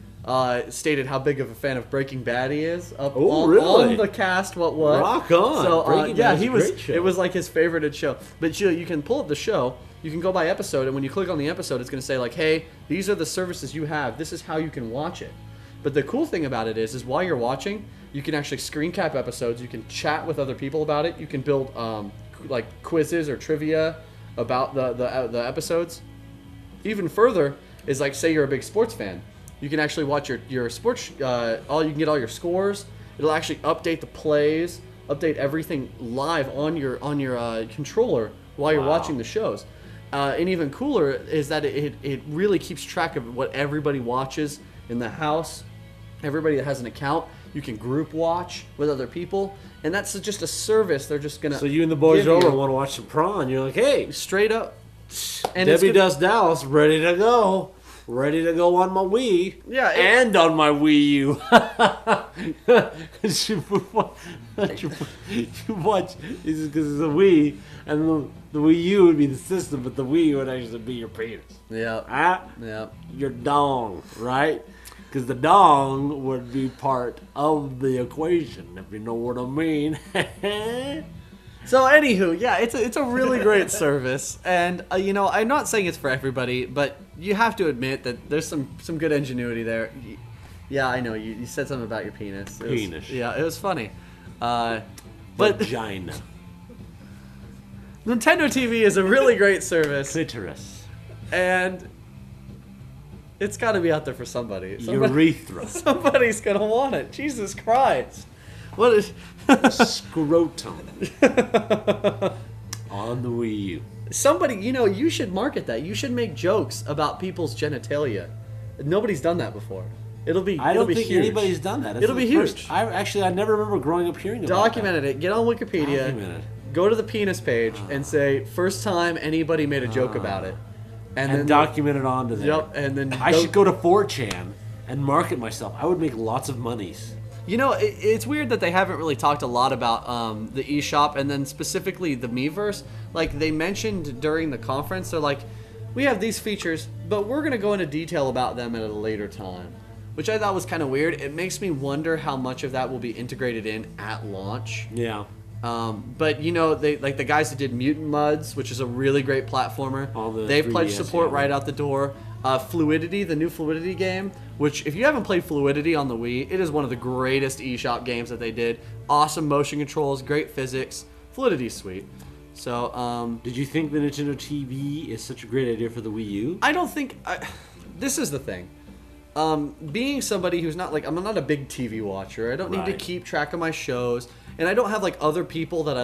stated how big of a fan of Breaking Bad he is. Really? On the cast, what? Rock on. So Breaking yeah, Bad is he a was. great show. It was like his favorite show. But you can pull up the show. You can go by episode, and when you click on the episode, it's going to say like, "Hey, these are the services you have. This is how you can watch it." But the cool thing about it is while you're watching, you can actually screen cap episodes. You can chat with other people about it. You can build like quizzes or trivia about the episodes. Even further is like, say you're a big sports fan, you can actually watch your sports. You can get all your scores, It'll actually update the plays, update everything live on your controller while you're watching the shows. And even cooler is that it really keeps track of what everybody watches in the house. Everybody that has an account, you can group watch with other people, and that's just a service. They're just gonna. So you and the boys over want to watch some prawn. You're like, hey, straight up. And Debbie Does Dallas, ready to go. Ready to go on my Wii. Yeah, and on my Wii U. you watch, because it's a Wii, and the Wii U would be the system, but the Wii would actually be your penis. Yeah. Your dong, right? Because the dong would be part of the equation, if you know what I mean. So anywho, yeah, it's a really great service, and I'm not saying it's for everybody, but you have to admit that there's some good ingenuity there. Yeah, I know you said something about your penis. It was funny. But Vagina. Nintendo TV is a really great service, Clitoris. and it's got to be out there for somebody. Urethra. Somebody's gonna want it. Jesus Christ! What is? Scrotum. On the Wii U. Somebody, you should market that. You should make jokes about people's genitalia. Nobody's done that before. I don't think huge. anybody's done that. It'll be huge. I never remember growing up hearing about Documented it. Get on Wikipedia. Documented. Go to the penis page and say first time anybody made a joke about it, and then document it onto there. Yep, and then I should go to 4chan and market myself. I would make lots of monies. It's weird that they haven't really talked a lot about the eShop and then specifically the Miiverse. Like they mentioned during the conference, they're like, we have these features, but we're going to go into detail about them at a later time, which I thought was kind of weird. It makes me wonder how much of that will be integrated in at launch. Yeah. But they like the guys that did Mutant Mudds, which is a really great platformer. They've pledged support right out the door. Fluidity, the new Fluidity game, which if you haven't played Fluidity on the Wii, it is one of the greatest eShop games that they did. Awesome motion controls, great physics. Fluidity's sweet. So, did you think the Nintendo TV is such a great idea for the Wii U? I don't think. This is the thing. Being somebody who's not I'm not a big TV watcher. I don't need to keep track of my shows, and I don't have other people that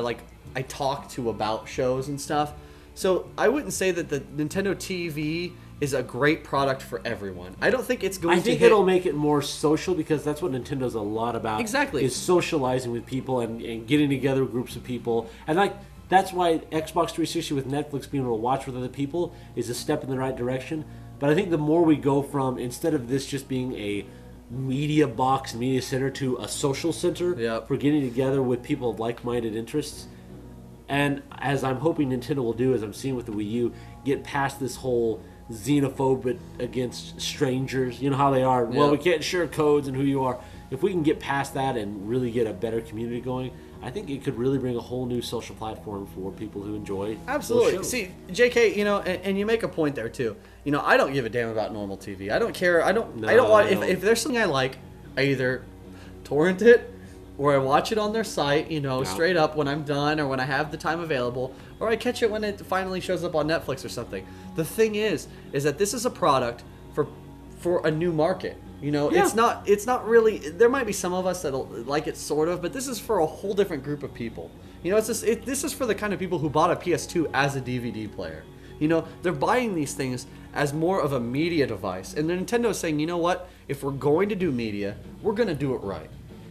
I talk to about shows and stuff. So I wouldn't say that the Nintendo TV is a great product for everyone. I don't think it's going to I think it'll make it more social because that's what Nintendo's a lot about. Exactly. Is socializing with people and getting together groups of people. And that's why Xbox 360 with Netflix being able to watch with other people is a step in the right direction. But I think the more we go from, instead of this just being a media box, media center, to a social center for getting together with people of like-minded interests. And as I'm hoping Nintendo will do, as I'm seeing with the Wii U, get past this whole xenophobic against strangers. You know how they are. Well, we can't share codes and who you are. If we can get past that and really get a better community going, I think it could really bring a whole new social platform for people who enjoy Absolutely. those shows. See, JK, and you make a point there too. I don't give a damn about normal TV. I don't care. I don't want. If there's something I like, I either torrent it or I watch it on their site, straight up when I'm done or when I have the time available, or I catch it when it finally shows up on Netflix or something. The thing is that this is a product for a new market. It's not really. There might be some of us that'll like it sort of, but this is for a whole different group of people. This is for the kind of people who bought a PS2 as a DVD player. They're buying these things as more of a media device, and Nintendo is saying, you know what? If we're going to do media, we're going to do it right.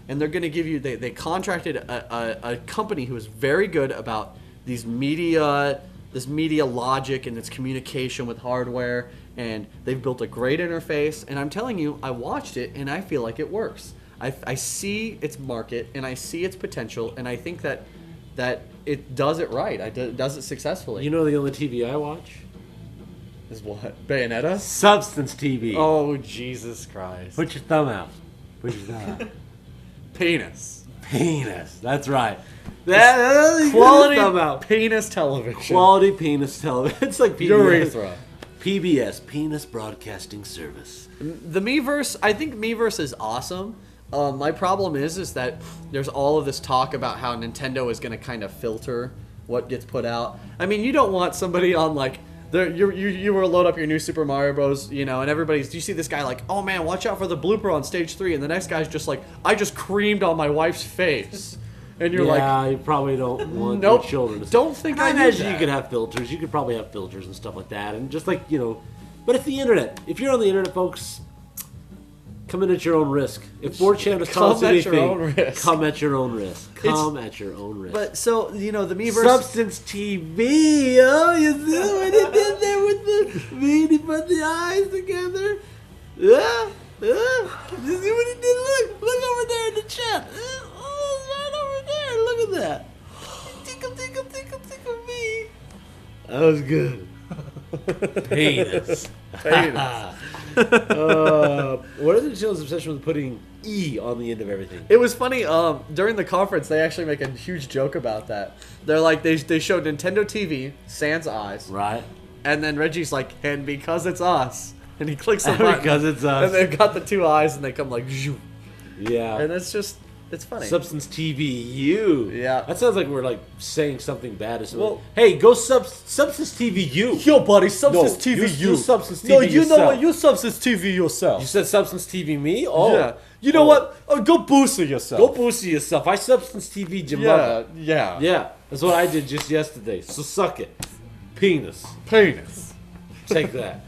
And they're going to give you. They contracted a company who is very good about this media logic and its communication with hardware, and they've built a great interface. And I'm telling you, I watched it and I feel like it works. I see its market and I see its potential, and I think that it does it right. It does it successfully. The only TV I watch is what? Bayonetta? Substance TV. Oh, Jesus Christ! Put your thumb out. Put your thumb out. Penis. That's right. Quality penis television. Quality penis television. It's like PBS. Urethra. PBS, Penis Broadcasting Service. The Miiverse, I think Miiverse is awesome. My problem is that there's all of this talk about how Nintendo is going to kind of filter what gets put out. I mean, you don't want somebody on You were load up your new Super Mario Bros. You know, and everybody's. Do you see this guy like, oh man, watch out for the blooper on stage 3, and the next guy's just like, I just creamed on my wife's face, and you're yeah, you probably don't want nope, your children to don't think I I did imagine that. you could have filters. You could probably have filters and stuff like that, and just like but if the internet, if you're on the internet, folks. Come in at your own risk. If 4chan is telling us anything, come at your own risk. Come at your own risk. But so the Miiverse Substance TV. Oh, you see what he did there with the he put the eyes together. Yeah. You see what he did? Look over there in the chat. Oh, right over there. Look at that. Tickle me. That was good. Penis. What is Nintendo's obsession with putting E on the end of everything? It was funny. During the conference, they actually make a huge joke about that. They're like, they showed Nintendo TV, sans eyes, Right. and then Reggie's like, and because it's us, and he clicks the button, Because it's us. and they've got the 2 eyes, and they come like, zhoo. Yeah. And it's funny. Substance TV U. Yeah. That sounds like we're like saying something bad or something. Well- Hey, go Substance TV U. Yo, buddy, Substance No, TV you Substance TV No, you know yourself. what? You Substance TV yourself. You said Substance TV me? Oh. Yeah. You know what? Go boost it yourself. Go boost yourself. I Substance TV your mother. Yeah. Yeah. That's what I did just yesterday. So suck it. Penis. Penis. Take that.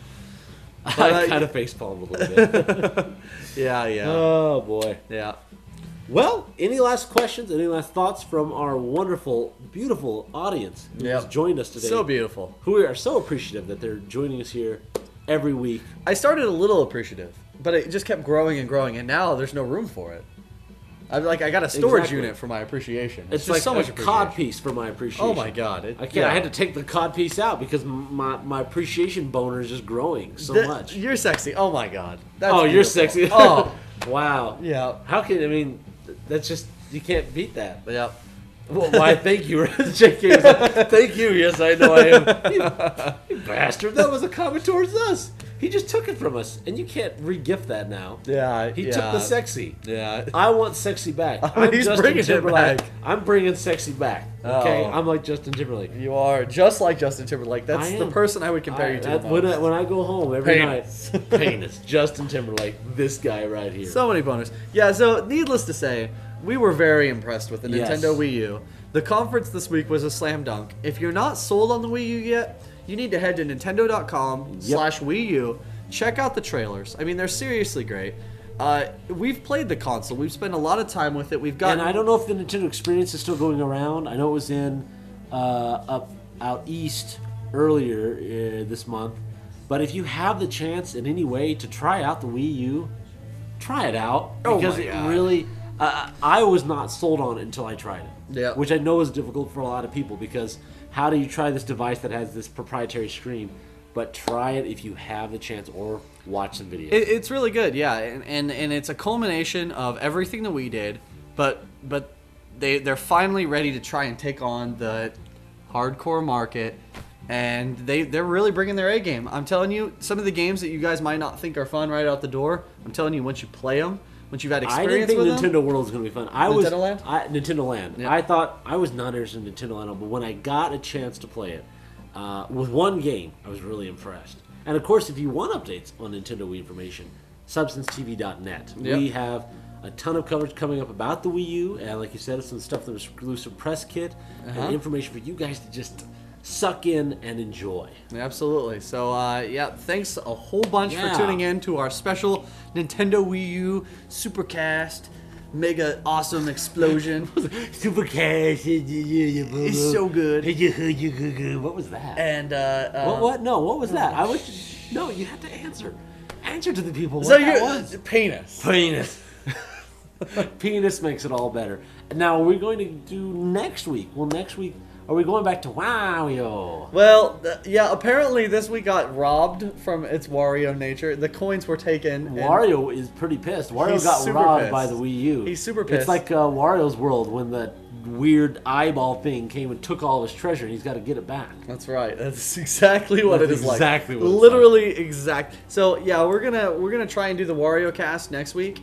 I kind of facepalmed a little bit. Yeah. Oh, boy. Yeah. Well, any last questions, any last thoughts from our wonderful, beautiful audience who has joined us today? So beautiful. Who we are so appreciative that they're joining us here every week. I started a little appreciative, but it just kept growing and growing, and now there's no room for it. I got a storage unit for my appreciation. It's just like so much a appreciation. cod piece for my appreciation. Oh my god! I can't. I had to take the cod piece out because my appreciation boner is just growing so much. You're sexy. Oh my god. That's You're beautiful. sexy. Oh wow. yeah. How can I mean? That's just you can't beat that. Yep. Well, why? Thank you, JK. Like, thank you. Yes, I know I am. You bastard! That was a comment towards us. He just took it from us, and you can't re-gift that now. Yeah. He took the sexy. Yeah. I want sexy back. He's Justin bringing it Timberlake. back. I'm bringing sexy back. Okay, Oh. I'm like Justin Timberlake. You are just like Justin Timberlake. That's I the am. person I would compare you to. the When most. I go home every Penis. night, penis. Justin Timberlake. This guy right here. So many boners. Yeah, so needless to say, we were very impressed with the Yes. Nintendo Wii U. The conference this week was a slam dunk. If you're not sold on the Wii U yet, you need to head to nintendo.com/Wii U. Check out the trailers. I mean, they're seriously great. We've played the console. We've spent a lot of time with it. We've got. And I don't know if the Nintendo Experience is still going around. I know it was in out east earlier this month. But if you have the chance in any way to try out the Wii U, try it out Oh because my it God. really. I was not sold on it until I tried it. Yeah. Which I know is difficult for a lot of people because how do you try this device that has this proprietary screen? But try it if you have the chance or watch some videos. It's really good, yeah, and it's a culmination of everything that we did, but they're finally ready to try and take on the hardcore market, and they're really bringing their A game. I'm telling you, some of the games that you guys might not think are fun right out the door, I'm telling you, once you play them, once you've had I experience didn't think with Nintendo them, World was going to be fun. Nintendo Land? Nintendo Land. Yeah. I thought I was not interested in Nintendo Land, but when I got a chance to play it with one game, I was really impressed. And of course, if you want updates on Nintendo Wii information, substancetv.net. Yep. We have a ton of coverage coming up about the Wii U, and like you said, some stuff that was exclusive press kit and information for you guys to just suck in and enjoy. absolutely. So yeah, thanks a whole bunch Yeah. for tuning in to our special Nintendo Wii U Supercast Mega Awesome Explosion. Super cash. It's so good. What was that? And What? No, what was that? I was. No, you had to answer. Answer to the people. What So that you're was. penis. Penis. Penis makes it all better. Now, are we going to do next week? Well, next week, are we going back to Wario? Well, yeah, apparently this week got robbed from its Wario nature. The coins were taken. and- Wario is pretty pissed. Wario He's got super robbed pissed. by the Wii U. He's super It's pissed. like Wario's World when that weird eyeball thing came and took all of his treasure, and he's got to get it back. That's right. That's exactly what That's it is exactly like. what it's Literally exact. So yeah, we're gonna try and do the Wario cast next week.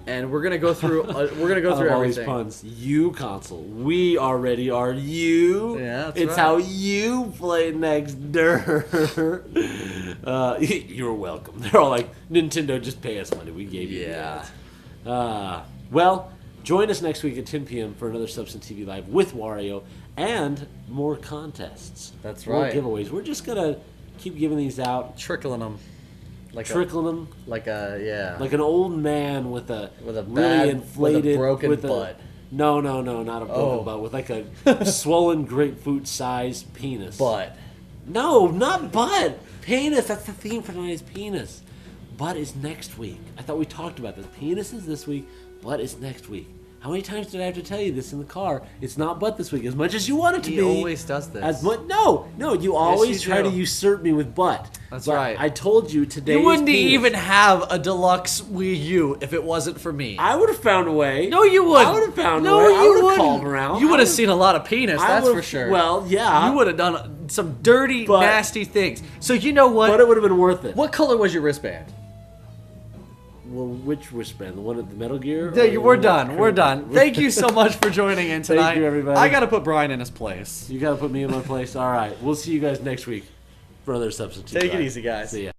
and we're gonna go through. All these everything. puns. You console. We already are you. Yeah, that's it's right. how you play next door. You're welcome. They're all like, Nintendo, just pay us money. We gave you that. Well, join us next week at 10 p.m. for another Substance TV Live with Wario and more contests. That's more right. giveaways. We're just gonna keep giving these out, Trickling them, trickling them. like Like an old man with a With a really bad- inflated with a broken with a- butt. No, not a broken Oh. butt. With like a swollen grapefruit-sized penis. butt. No, not butt. Penis. That's the theme for tonight's penis. Butt is next week. I thought we talked about this. Penis is this week. Butt is next week. How many times did I have to tell you this in the car? It's not butt this week. As much as you want it to He be. always does this. As much. No. You always you try to do. usurp me with butt. That's But right. I told you today. You wouldn't even have a deluxe Wii U if it wasn't for me. I would have found a way. No, you wouldn't. I would have found no, a way. you I would have wouldn't. called around. You would have I seen a lot of penis, I that's would've- for sure. Well, yeah. You would have done some dirty, But- nasty things. So you know what? But it would have been worth it. What color was your wristband? Well, which wristband? The one at the Metal Gear? Yeah, Or the we're one done. at- We're done. Thank you so much for joining in tonight. you, everybody. I got to put Brian in his place. You got to put me in my place. All right. We'll see you guys next week for another Substitute. Take it Drive. easy, guys. See ya.